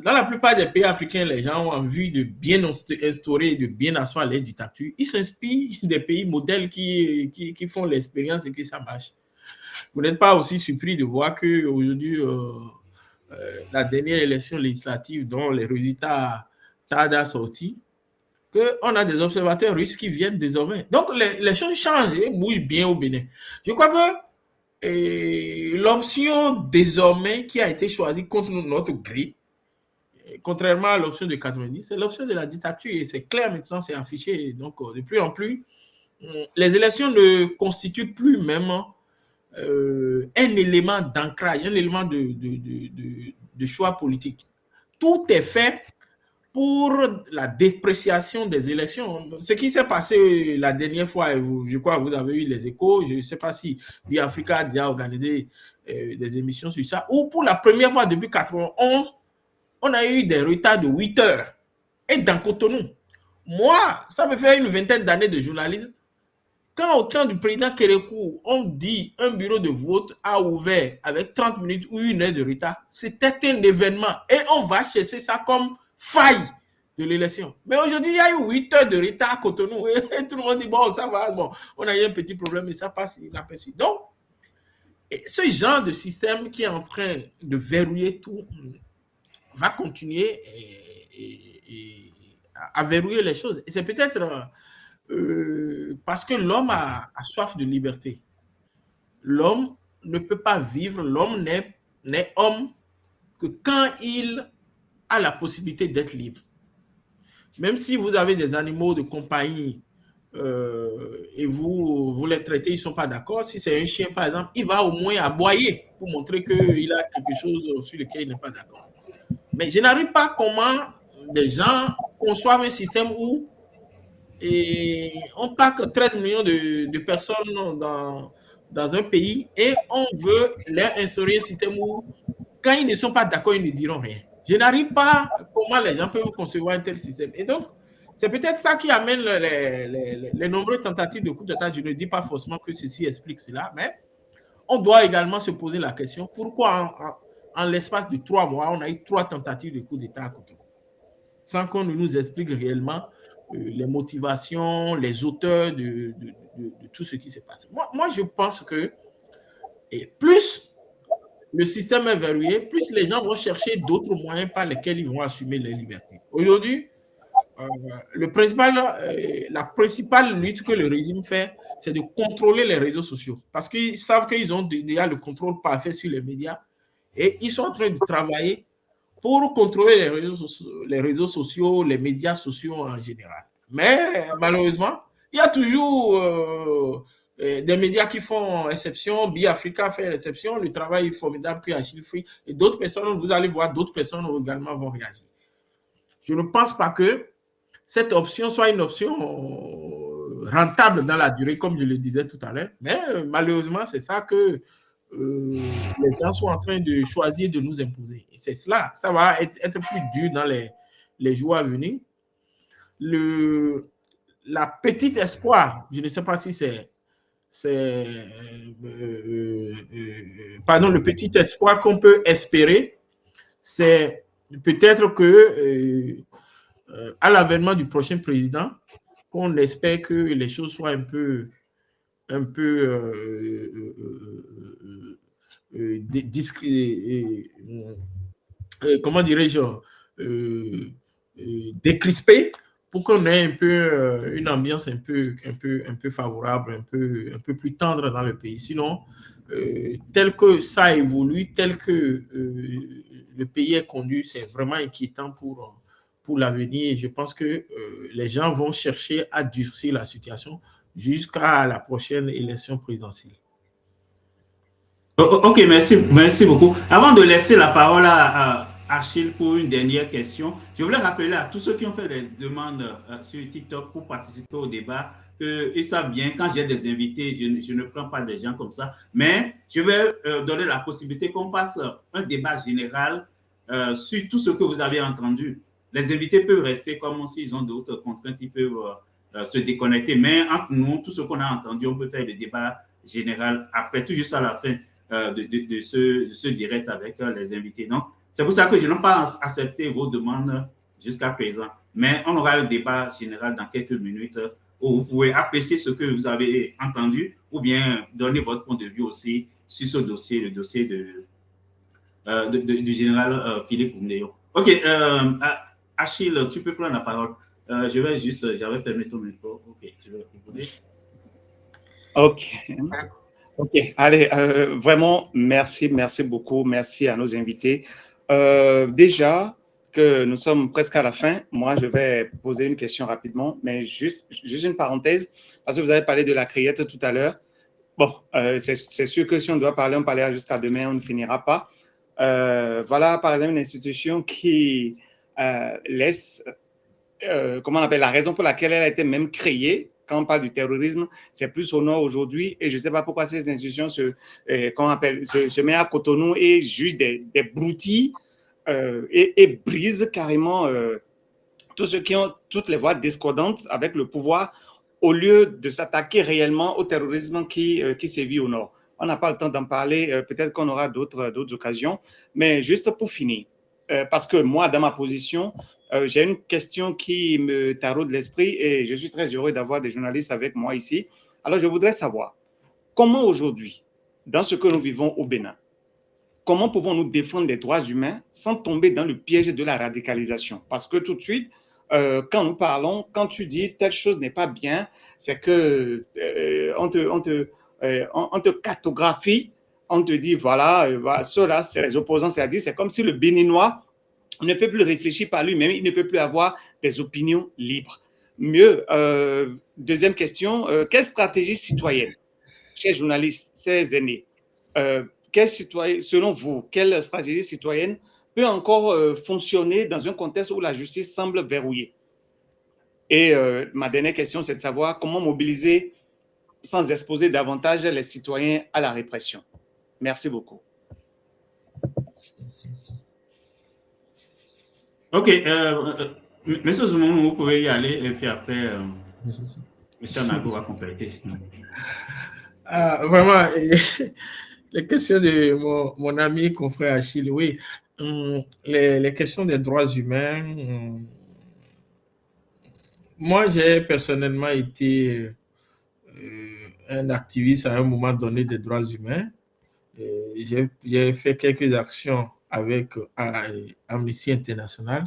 dans la plupart des pays africains, les gens ont envie de bien instaurer, de bien asseoir les dictatures, ils s'inspirent des pays modèles qui font l'expérience et que ça marche. Vous n'êtes pas aussi surpris de voir qu'aujourd'hui, la dernière élection législative dont les résultats tardent à sortir, qu'on a des observateurs russes qui viennent désormais. Donc, les choses changent et bougent bien au Bénin. Je crois que l'option désormais qui a été choisie contre notre gré, contrairement à l'option de 90, c'est l'option de la dictature et c'est clair maintenant, c'est affiché. Donc, de plus en plus, les élections ne constituent plus même un élément d'ancrage, un élément de choix politique. Tout est fait pour la dépréciation des élections. Ce qui s'est passé la dernière fois, je crois que vous avez eu les échos, je ne sais pas si Biafrica a déjà organisé des émissions sur ça, où pour la première fois depuis 1991, on a eu des retards de 8 heures. Et dans Cotonou, moi, ça me fait une vingtaine d'années de journalisme. Quand au temps du président Kérékou, on dit un bureau de vote a ouvert avec 30 minutes ou 1 heure de retard, c'était un événement. Et on va chercher ça comme faille de l'élection. Mais aujourd'hui, il y a eu 8 heures de retard à Cotonou. Et tout le monde dit, bon, ça va, bon, on a eu un petit problème et ça passe inaperçu. Donc, ce genre de système qui est en train de verrouiller tout va continuer à verrouiller les choses. Et c'est peut-être parce que l'homme a soif de liberté. L'homme ne peut pas vivre, l'homme n'est homme que quand il a la possibilité d'être libre. Même si vous avez des animaux de compagnie et vous les traitez, ils ne sont pas d'accord. Si c'est un chien, par exemple, il va au moins aboyer pour montrer qu'il a quelque chose sur lequel il n'est pas d'accord. Mais je n'arrive pas comment des gens conçoivent un système où on parle 13 millions de personnes dans un pays et on veut leur instaurer un système où, quand ils ne sont pas d'accord, ils ne diront rien. Je n'arrive pas comment les gens peuvent concevoir un tel système. Et donc, c'est peut-être ça qui amène les nombreuses tentatives de coup d'État. Je ne dis pas forcément que ceci explique cela, mais on doit également se poser la question, pourquoi en l'espace de 3 mois, on a eu 3 tentatives de coup d'État à Cotonou, sans qu'on ne nous explique réellement les motivations, les auteurs de tout ce qui s'est passé. Moi, je pense que plus le système est verrouillé, plus les gens vont chercher d'autres moyens par lesquels ils vont assumer les libertés. Aujourd'hui, la principale lutte que le régime fait, c'est de contrôler les réseaux sociaux. Parce qu'ils savent qu'ils ont déjà le contrôle parfait sur les médias et ils sont en train de travailler pour contrôler les réseaux sociaux, les médias sociaux en général. Mais malheureusement, il y a toujours des médias qui font exception. Biafrica fait l'exception. Le travail est formidable que Achille Free et d'autres personnes, vous allez voir, d'autres personnes également vont réagir. Je ne pense pas que cette option soit une option rentable dans la durée, comme je le disais tout à l'heure. Mais malheureusement, c'est ça que les gens sont en train de choisir de nous imposer. Et c'est cela, ça va être plus dur dans les jours à venir. La petite espoir, je ne sais pas si pardon, le petit espoir qu'on peut espérer, c'est peut-être que à l'avènement du prochain président, qu'on espère que les choses soient un peu comment dirais-je, décrispé pour qu'on ait un peu une ambiance un peu favorable, un peu plus tendre dans le pays. Sinon, tel que ça évolue, tel que le pays est conduit, c'est vraiment inquiétant pour l'avenir. Et je pense que les gens vont chercher à durcir la situation jusqu'à la prochaine élection présidentielle. Ok, merci beaucoup. Avant de laisser la parole à Achille pour une dernière question, je voulais rappeler à tous ceux qui ont fait des demandes sur TikTok pour participer au débat qu'ils savent bien, quand j'ai des invités, je ne prends pas des gens comme ça, mais je vais donner la possibilité qu'on fasse un débat général sur tout ce que vous avez entendu. Les invités peuvent rester comme s'ils ont d'autres contraintes, ils peuvent se déconnecter, mais entre nous, tout ce qu'on a entendu, on peut faire le débat général après, tout juste à la fin. De ce direct avec les invités. Donc, c'est pour ça que je n'ai pas accepté vos demandes jusqu'à présent. Mais on aura un débat général dans quelques minutes où vous pouvez apprécier ce que vous avez entendu ou bien donner votre point de vue aussi sur ce dossier, le dossier du général Philippe Oumdéo. Ok, Achille, tu peux prendre la parole. J'avais fermé ton micro. Ok, je vais écouter. Ok. Ok, allez, vraiment, merci beaucoup, merci à nos invités. Déjà que nous sommes presque à la fin, moi, je vais poser une question rapidement, mais juste une parenthèse, parce que vous avez parlé de la criette tout à l'heure. Bon, c'est sûr que si on doit parler, on parlera jusqu'à demain, on ne finira pas. Voilà, par exemple, une institution qui laisse, comment on appelle, la raison pour laquelle elle a été même créée. Quand on parle du terrorisme, c'est plus au nord aujourd'hui. Et je ne sais pas pourquoi ces institutions se mettent à Cotonou et jugent des broutilles et brisent carrément tous ceux qui ont toutes les voies discordantes avec le pouvoir au lieu de s'attaquer réellement au terrorisme qui sévit au nord. On n'a pas le temps d'en parler. Peut-être qu'on aura d'autres occasions. Mais juste pour finir, parce que moi, dans ma position, j'ai une question qui me taraude l'esprit et je suis très heureux d'avoir des journalistes avec moi ici. Alors, je voudrais savoir, comment aujourd'hui, dans ce que nous vivons au Bénin, comment pouvons-nous défendre les droits humains sans tomber dans le piège de la radicalisation? Parce que tout de suite, quand nous parlons, quand tu dis telle chose n'est pas bien, c'est que on te cartographie, on te dit, voilà, ceux-là, c'est les opposants, c'est-à-dire, c'est comme si le Béninois ne peut plus réfléchir par lui-même, il ne peut plus avoir des opinions libres. Mieux, deuxième question, quelle stratégie citoyenne, chers journalistes, chers aînés, selon vous, quelle stratégie citoyenne peut encore fonctionner dans un contexte où la justice semble verrouillée? Et ma dernière question, c'est de savoir comment mobiliser sans exposer davantage les citoyens à la répression. Merci beaucoup. Ok, Monsieur Zoumoun, vous pouvez y aller et puis après, Monsieur Nago va compléter. Vraiment, les questions de mon ami, confrère Achille, oui, les questions des droits humains, moi, j'ai personnellement été un activiste à un moment donné des droits humains. J'ai fait quelques actions avec Amnesty International.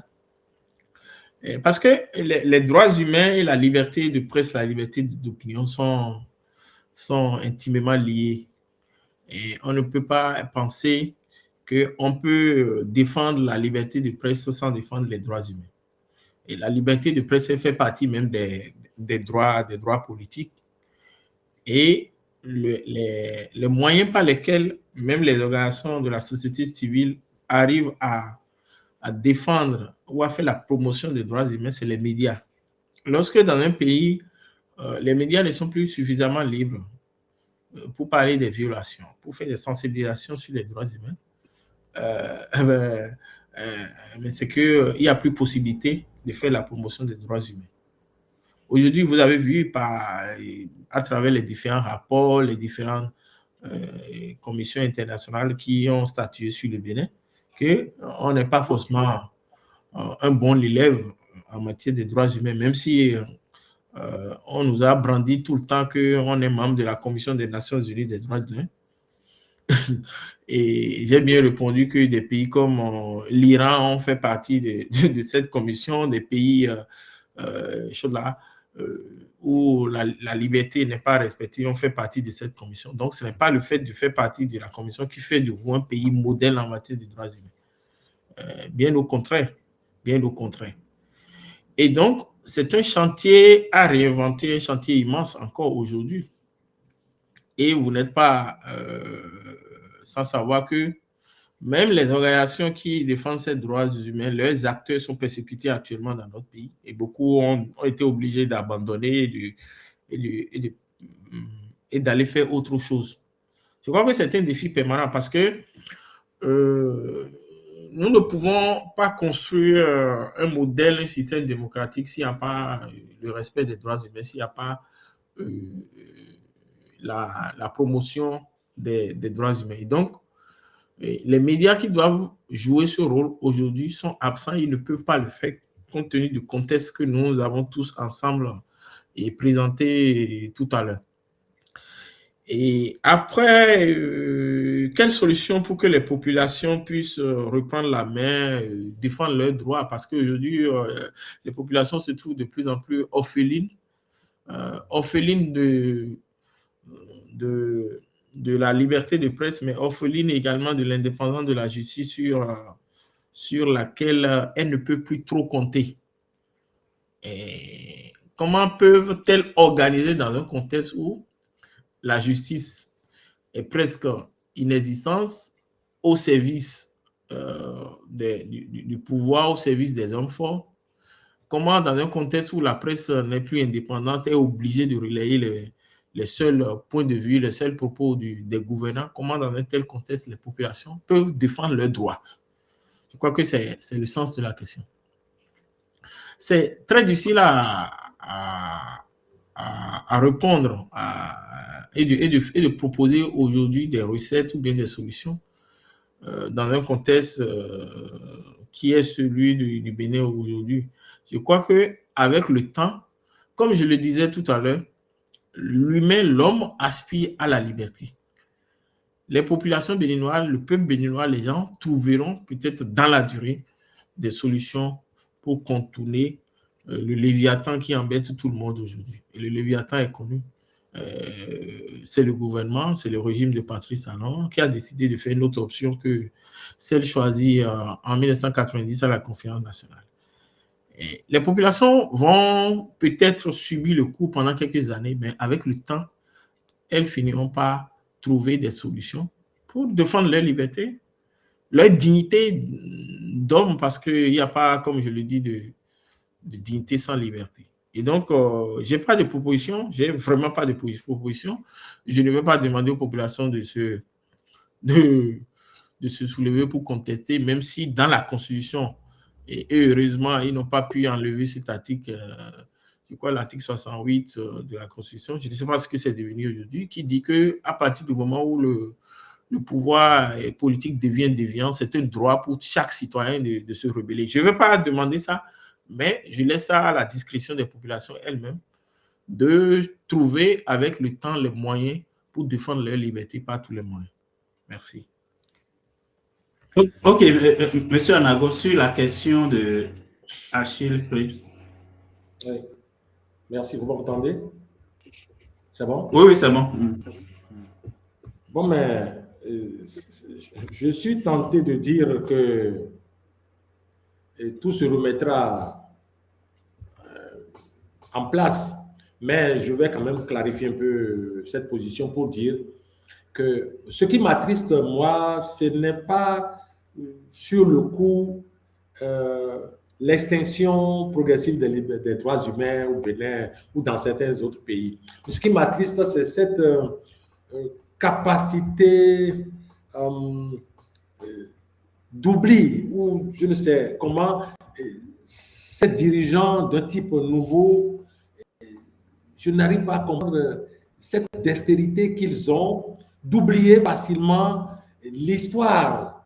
Parce que les droits humains et la liberté de presse, la liberté d'opinion sont intimement liés. Et on ne peut pas penser qu'on peut défendre la liberté de presse sans défendre les droits humains. Et la liberté de presse fait partie même des droits politiques. Et les moyens par lesquels même les organisations de la société civile arrivent à défendre ou à faire la promotion des droits humains, c'est les médias. Lorsque dans un pays, les médias ne sont plus suffisamment libres pour parler des violations, pour faire des sensibilisations sur les droits humains, mais c'est qu'il n'y a plus possibilité de faire la promotion des droits humains. Aujourd'hui, vous avez vu à travers les différents rapports, les différentes commissions internationales qui ont statué sur le Bénin, qu'on n'est pas forcément un bon élève en matière de droits humains, même si on nous a brandi tout le temps qu'on est membre de la Commission des Nations Unies des droits de l'homme. Et j'ai bien répondu que des pays comme l'Iran ont fait partie de cette commission, des pays chauds là. où la liberté n'est pas respectée, on fait partie de cette commission. Donc, ce n'est pas le fait de faire partie de la commission qui fait de vous un pays modèle en matière de droits humains. Bien au contraire, bien au contraire. Et donc, c'est un chantier à réinventer, un chantier immense encore aujourd'hui. Et vous n'êtes pas sans savoir que même les organisations qui défendent ces droits humains, leurs acteurs sont persécutés actuellement dans notre pays et beaucoup ont été obligés d'abandonner et d'aller faire autre chose. Je crois que c'est un défi permanent parce que nous ne pouvons pas construire un modèle, un système démocratique s'il n'y a pas le respect des droits humains, s'il n'y a pas la promotion des droits humains. Et donc, les médias qui doivent jouer ce rôle aujourd'hui sont absents, ils ne peuvent pas le faire compte tenu du contexte que nous avons tous ensemble et présenté tout à l'heure. Et après, quelle solution pour que les populations puissent reprendre la main, défendre leurs droits? Parce qu'aujourd'hui, les populations se trouvent de plus en plus orphelines de la liberté de presse, mais orpheline également de l'indépendance de la justice sur laquelle elle ne peut plus trop compter. Et comment peuvent-elles organiser dans un contexte où la justice est presque inexistante au service du pouvoir, au service des hommes forts? Comment, dans un contexte où la presse n'est plus indépendante, est obligée de relayer les seuls points de vue, les seuls propos des gouvernants, comment dans un tel contexte les populations peuvent défendre leurs droits? Je crois que c'est le sens de la question. C'est très difficile à répondre et de proposer aujourd'hui des recettes ou bien des solutions dans un contexte qui est celui du Bénin aujourd'hui. Je crois qu'avec le temps, comme je le disais tout à l'heure, l'humain, l'homme aspire à la liberté. Les populations béninoises, le peuple béninois, les gens trouveront peut-être dans la durée des solutions pour contourner le Léviathan qui embête tout le monde aujourd'hui. Et le Léviathan est connu. C'est le gouvernement, c'est le régime de Patrice Talon qui a décidé de faire une autre option que celle choisie en 1990 à la conférence nationale. Et les populations vont peut-être subir le coup pendant quelques années, mais avec le temps, elles finiront par trouver des solutions pour défendre leur liberté, leur dignité d'homme, parce qu'il n'y a pas, comme je le dis, de dignité sans liberté. Et donc, je n'ai pas de proposition, je n'ai vraiment pas de proposition. Je ne vais pas demander aux populations de se soulever pour contester, même si dans la Constitution, et heureusement, ils n'ont pas pu enlever cet article, je crois l'article 68 de la Constitution, je ne sais pas ce que c'est devenu aujourd'hui, qui dit qu'à partir du moment où le pouvoir politique devient déviant, c'est un droit pour chaque citoyen de se rebeller. Je ne veux pas demander ça, mais je laisse ça à la discrétion des populations elles-mêmes de trouver avec le temps les moyens pour défendre leur liberté par tous les moyens. Merci. Ok, Monsieur Anago, sur la question de Achille Fritz. Oui. Merci, vous m'entendez? C'est bon? Oui, c'est bon. Bon, mais je suis tenté de dire que tout se remettra en place, mais je vais quand même clarifier un peu cette position pour dire que ce qui m'attriste, moi, ce n'est pas sur le coup l'extinction progressive des droits humains au Bénin ou dans certains autres pays. Ce qui m'attriste, c'est cette capacité d'oubli, ou je ne sais comment, ces dirigeants d'un type nouveau, je n'arrive pas à comprendre cette dextérité qu'ils ont d'oublier facilement l'histoire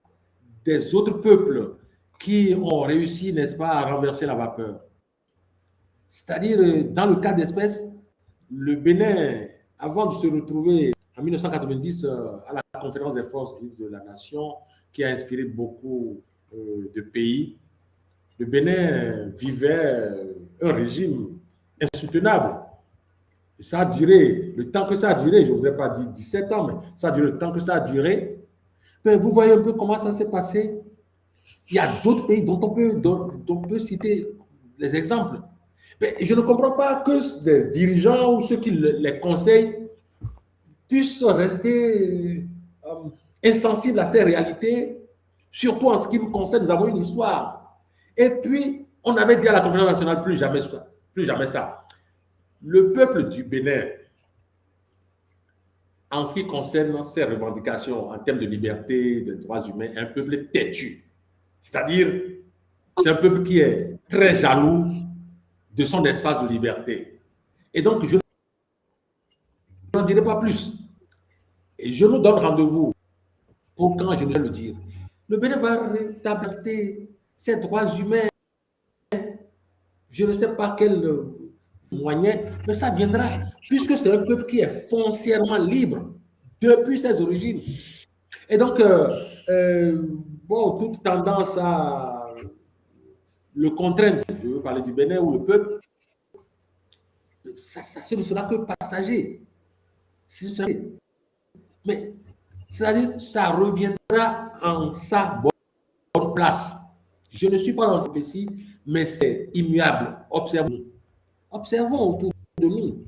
des autres peuples qui ont réussi, n'est-ce pas, à renverser la vapeur. C'est-à-dire, dans le cas d'espèce, le Bénin, avant de se retrouver en 1990 à la conférence des forces vives de la nation, qui a inspiré beaucoup de pays, le Bénin vivait un régime insoutenable. Et ça a duré, le temps que ça a duré, je ne voudrais pas dire 17 ans, mais ça a duré le temps que ça a duré. Mais vous voyez un peu comment ça s'est passé. Il y a d'autres pays dont on peut citer les exemples. Mais je ne comprends pas que des dirigeants ou ceux qui les conseillent puissent rester insensibles à ces réalités, surtout en ce qui me concerne, nous avons une histoire. Et puis, on avait dit à la conférence nationale, plus jamais ça. Le peuple du Bénin, en ce qui concerne ses revendications en termes de liberté, de droits humains, est un peuple têtu. C'est-à-dire, c'est un peuple qui est très jaloux de son espace de liberté. Et donc, je n'en dirai pas plus. Et je nous donne rendez-vous pour quand je vais le dire. Le Bénin va rétablir ses droits humains. Je ne sais pas quel moyen, mais ça viendra, puisque c'est un peuple qui est foncièrement libre depuis ses origines. Et donc, toute tendance à le contraindre, je veux parler du Bénin ou le peuple, ça ne sera que passager. Mais c'est-à-dire, ça reviendra en sa bonne place. Je ne suis pas dans le prophétie, mais c'est immuable. Observons autour de nous.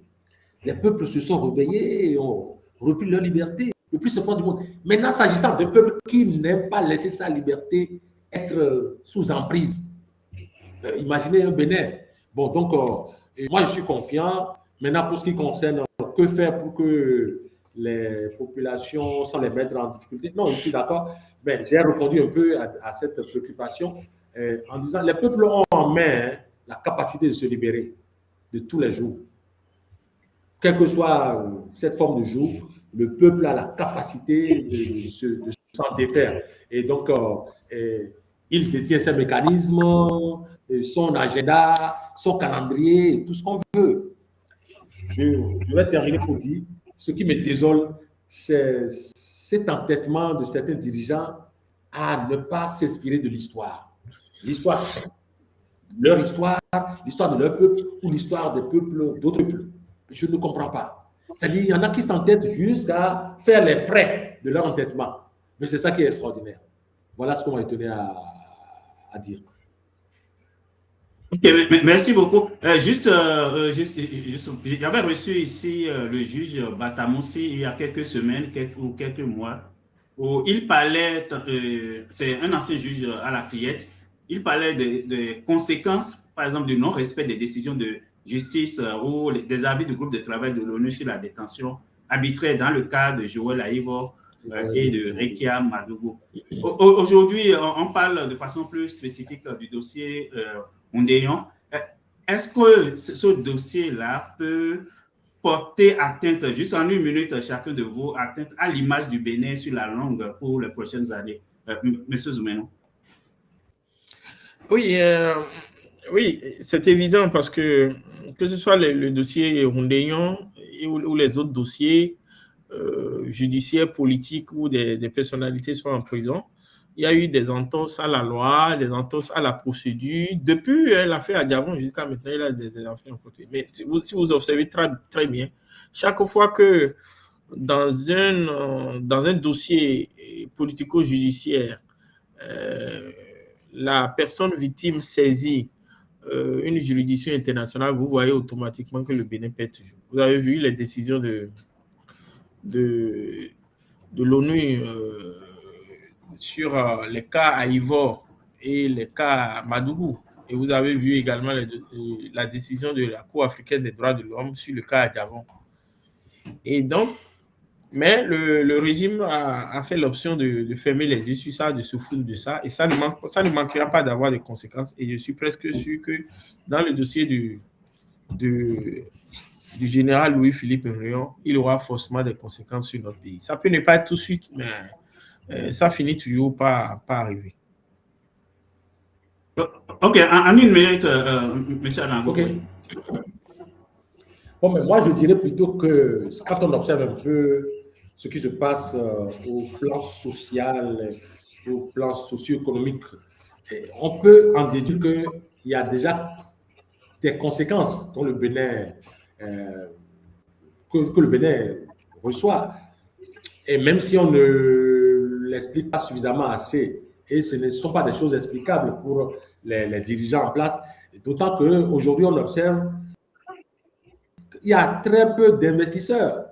Les peuples se sont réveillés et ont repris leur liberté le plus souvent du monde. Maintenant, s'agissant d'un peuple qui n'aime pas laisser sa liberté être sous emprise, imaginez un Bénin. Bon, donc, moi, je suis confiant. Maintenant, pour ce qui concerne, que faire pour que les populations, sans les mettre en difficulté? Non, je suis d'accord, mais j'ai répondu un peu à cette préoccupation en disant les peuples ont en main la capacité de se libérer de tous les jours. Quelle que soit cette forme de jour, le peuple a la capacité de s'en défaire. Et donc, il détient ses mécanismes, son agenda, son calendrier, tout ce qu'on veut. Je vais terminer pour dire, ce qui me désole, c'est cet entêtement de certains dirigeants à ne pas s'inspirer de l'histoire. L'histoire, leur histoire, l'histoire de leur peuple ou l'histoire des peuples d'autres peuples. Je ne comprends pas. C'est-à-dire, il y en a qui s'entêtent jusqu'à faire les frais de leur entêtement. Mais c'est ça qui est extraordinaire. Voilà ce qu'on m'a étonné à dire. Ok, merci beaucoup. J'avais reçu ici le juge Batamoussi il y a quelques semaines ou quelques mois, où il parlait, c'est un ancien juge à la Criette, il parlait des conséquences, par exemple, du non-respect des décisions de justice ou des avis du groupe de travail de l'ONU sur la détention arbitraire dans le cas de Joël Aïvo et de Rekia Madougou. Aujourd'hui, on parle de façon plus spécifique du dossier Ondéon. Est-ce que ce dossier-là peut porter atteinte, juste en une minute, chacun de vous, atteinte à l'image du Bénin sur la longue pour les prochaines années? Monsieur Zoumeno. Oui, c'est évident parce que ce soit le dossier Ondéon ou les autres dossiers judiciaires, politiques où des personnalités sont en prison, il y a eu des entorses à la loi, des entorses à la procédure. Depuis l'affaire Adjavon jusqu'à maintenant, il y a des affaires en côté. Mais si vous observez très bien, chaque fois que dans un dossier politico-judiciaire, la personne victime saisit une juridiction internationale, vous voyez automatiquement que le Bénin perd toujours. Vous avez vu les décisions de l'ONU sur les cas à Ivor et les cas à Madougou. Et vous avez vu également la décision de la Cour africaine des droits de l'homme sur le cas Adjavon. Et donc, mais le régime a fait l'option de fermer les yeux sur ça, de se foutre de ça, et ça ne manquera pas d'avoir des conséquences. Et je suis presque sûr que dans le dossier du général Louis-Philippe Nréon, il aura forcément des conséquences sur notre pays. Ça peut ne pas être tout de suite, mais ça finit toujours par arriver. Ok, en une minute, M. Alango. Ok. Bon, mais moi, je dirais plutôt que quand on observe un peu ce qui se passe au plan social, au plan socio-économique, on peut en déduire qu'il y a déjà des conséquences dont le Bénin, que le Bénin reçoit. Et même si on ne l'explique pas suffisamment assez, et ce ne sont pas des choses explicables pour les dirigeants en place, d'autant qu'aujourd'hui, on observe qu'il y a très peu d'investisseurs.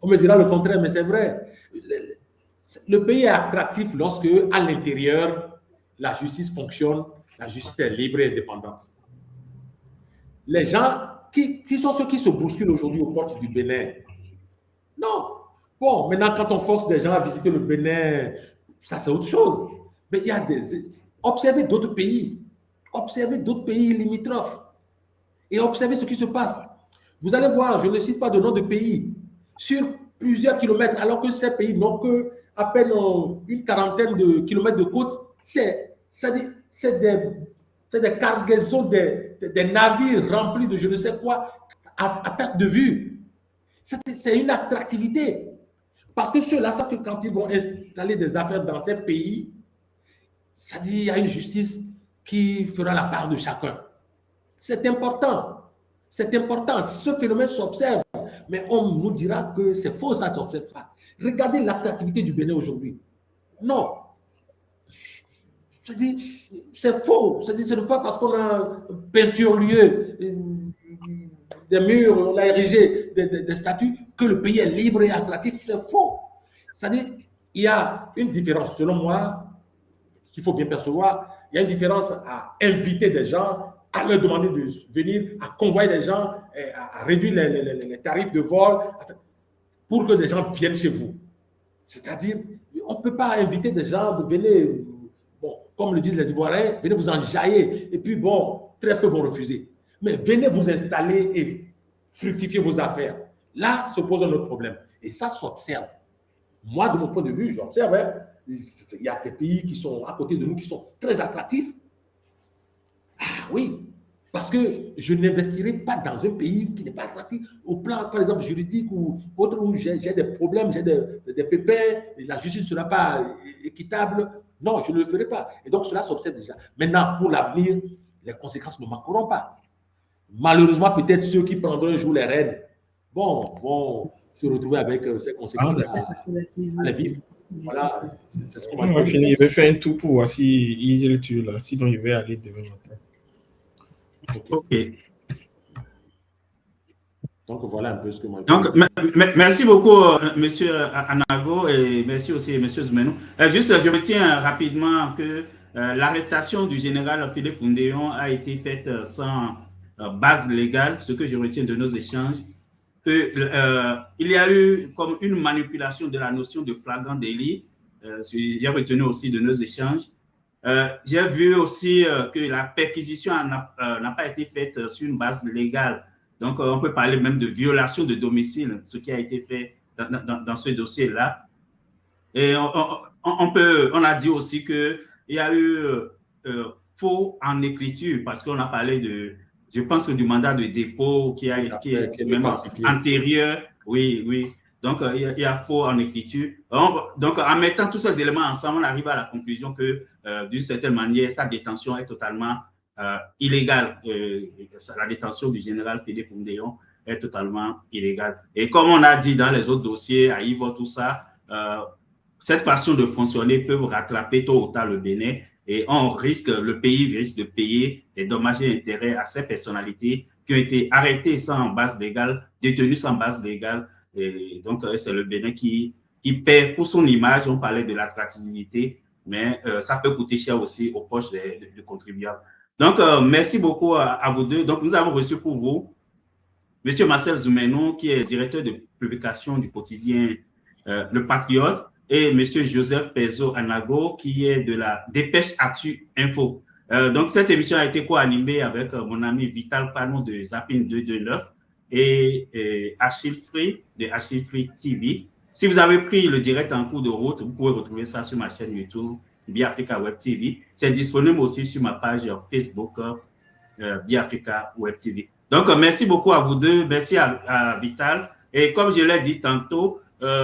On me dira le contraire, mais c'est vrai. Le pays est attractif lorsque, à l'intérieur, la justice fonctionne, la justice est libre et indépendante. Les gens, qui sont ceux qui se bousculent aujourd'hui aux portes du Bénin? Non. Bon, maintenant, quand on force des gens à visiter le Bénin, ça c'est autre chose. Mais il y a observez d'autres pays. Observez d'autres pays limitrophes. Et observez ce qui se passe. Vous allez voir, je ne cite pas de nom de pays, sur plusieurs kilomètres, alors que ces pays n'ont qu'à peine une quarantaine de kilomètres de côte. C'est des cargaisons, des navires remplis de je ne sais quoi, à perte de vue. C'est une attractivité. Parce que ceux-là savent que quand ils vont installer des affaires dans ces pays, ça dit qu'il y a une justice qui fera la part de chacun. C'est important. C'est important. Ce phénomène s'observe. Mais on nous dira que c'est faux, ça ne s'observe pas. Regardez l'attractivité du Bénin aujourd'hui. Non. C'est faux. Ce n'est pas parce qu'on a peinturé des murs, on a érigé des statues que le pays est libre et attractif. C'est faux. C'est-à-dire, il y a une différence, selon moi, qu'il faut bien percevoir. Il y a une différence à inviter des gens, à leur demander de venir, à convoyer des gens, à réduire les tarifs de vol pour que des gens viennent chez vous. C'est-à-dire, on ne peut pas inviter des gens, venez, bon, comme le disent les Ivoiriens, venez vous enjailler. Et puis, bon, très peu vont refuser. Mais venez vous installer et fructifier vos affaires. Là se pose un autre problème. Et ça s'observe. Moi, de mon point de vue, j'observe, hein, il y a des pays qui sont à côté de nous qui sont très attractifs. Ah oui, parce que je n'investirai pas dans un pays qui n'est pas attractif au plan, par exemple, juridique ou autre, où j'ai des problèmes, j'ai des pépins, et la justice ne sera pas équitable. Non, je ne le ferai pas. Et donc, cela s'observe déjà. Maintenant, pour l'avenir, les conséquences ne manqueront pas. Malheureusement, peut-être ceux qui prendront un jour les rênes, bon, vont se retrouver avec ces conséquences à la vivre. Voilà, c'est ce qu'on va finir. Je vais faire un tour pour voir si il est tué là. Sinon, je vais aller demain matin. OK. Donc, voilà un peu ce que moi... Donc, merci beaucoup, M. Anago, et merci aussi, M. Zoumeno. Juste, je retiens rapidement que l'arrestation du général Philippe Koundéon a été faite sans base légale, ce que je retiens de nos échanges, qu'il y a eu comme une manipulation de la notion de flagrant délit. J'ai retenu aussi de nos échanges. J'ai vu aussi que la perquisition n'a pas été faite sur une base légale. Donc, on peut parler même de violation de domicile, ce qui a été fait dans ce dossier-là. Et on a dit aussi qu'il y a eu faux en écriture, parce qu'on a parlé de, je pense, du mandat de dépôt qui est même antérieur. Oui, oui. Donc, il y a faux en écriture. Donc, en mettant tous ces éléments ensemble, on arrive à la conclusion que, d'une certaine manière, sa détention est totalement illégale. La détention du général Philippe Koundéon est totalement illégale. Et comme on a dit dans les autres dossiers, à Yvo, tout ça, cette façon de fonctionner peut rattraper tôt ou tard le Bénin, et le pays risque de payer des dommages et intérêts à ces personnalités qui ont été arrêtées sans base légale, détenues sans base légale. Et donc, c'est le Bénin qui paie pour son image. On parlait de l'attractivité, mais ça peut coûter cher aussi aux poches des contribuables. Donc, merci beaucoup à vous deux. Donc, nous avons reçu pour vous M. Marcel Zoumeno, qui est directeur de publication du quotidien Le Patriote, et M. Joseph Pezo Anago, qui est de la Dépêche Actu Info. Donc, cette émission a été co-animée avec mon ami Vital Pano de Zapping 229 et Achille Free de Achille Free TV. Si vous avez pris le direct en cours de route, vous pouvez retrouver ça sur ma chaîne YouTube, Biafrica Web TV. C'est disponible aussi sur ma page Facebook, Biafrica Web TV. Donc, merci beaucoup à vous deux. Merci à Vital. Et comme je l'ai dit tantôt,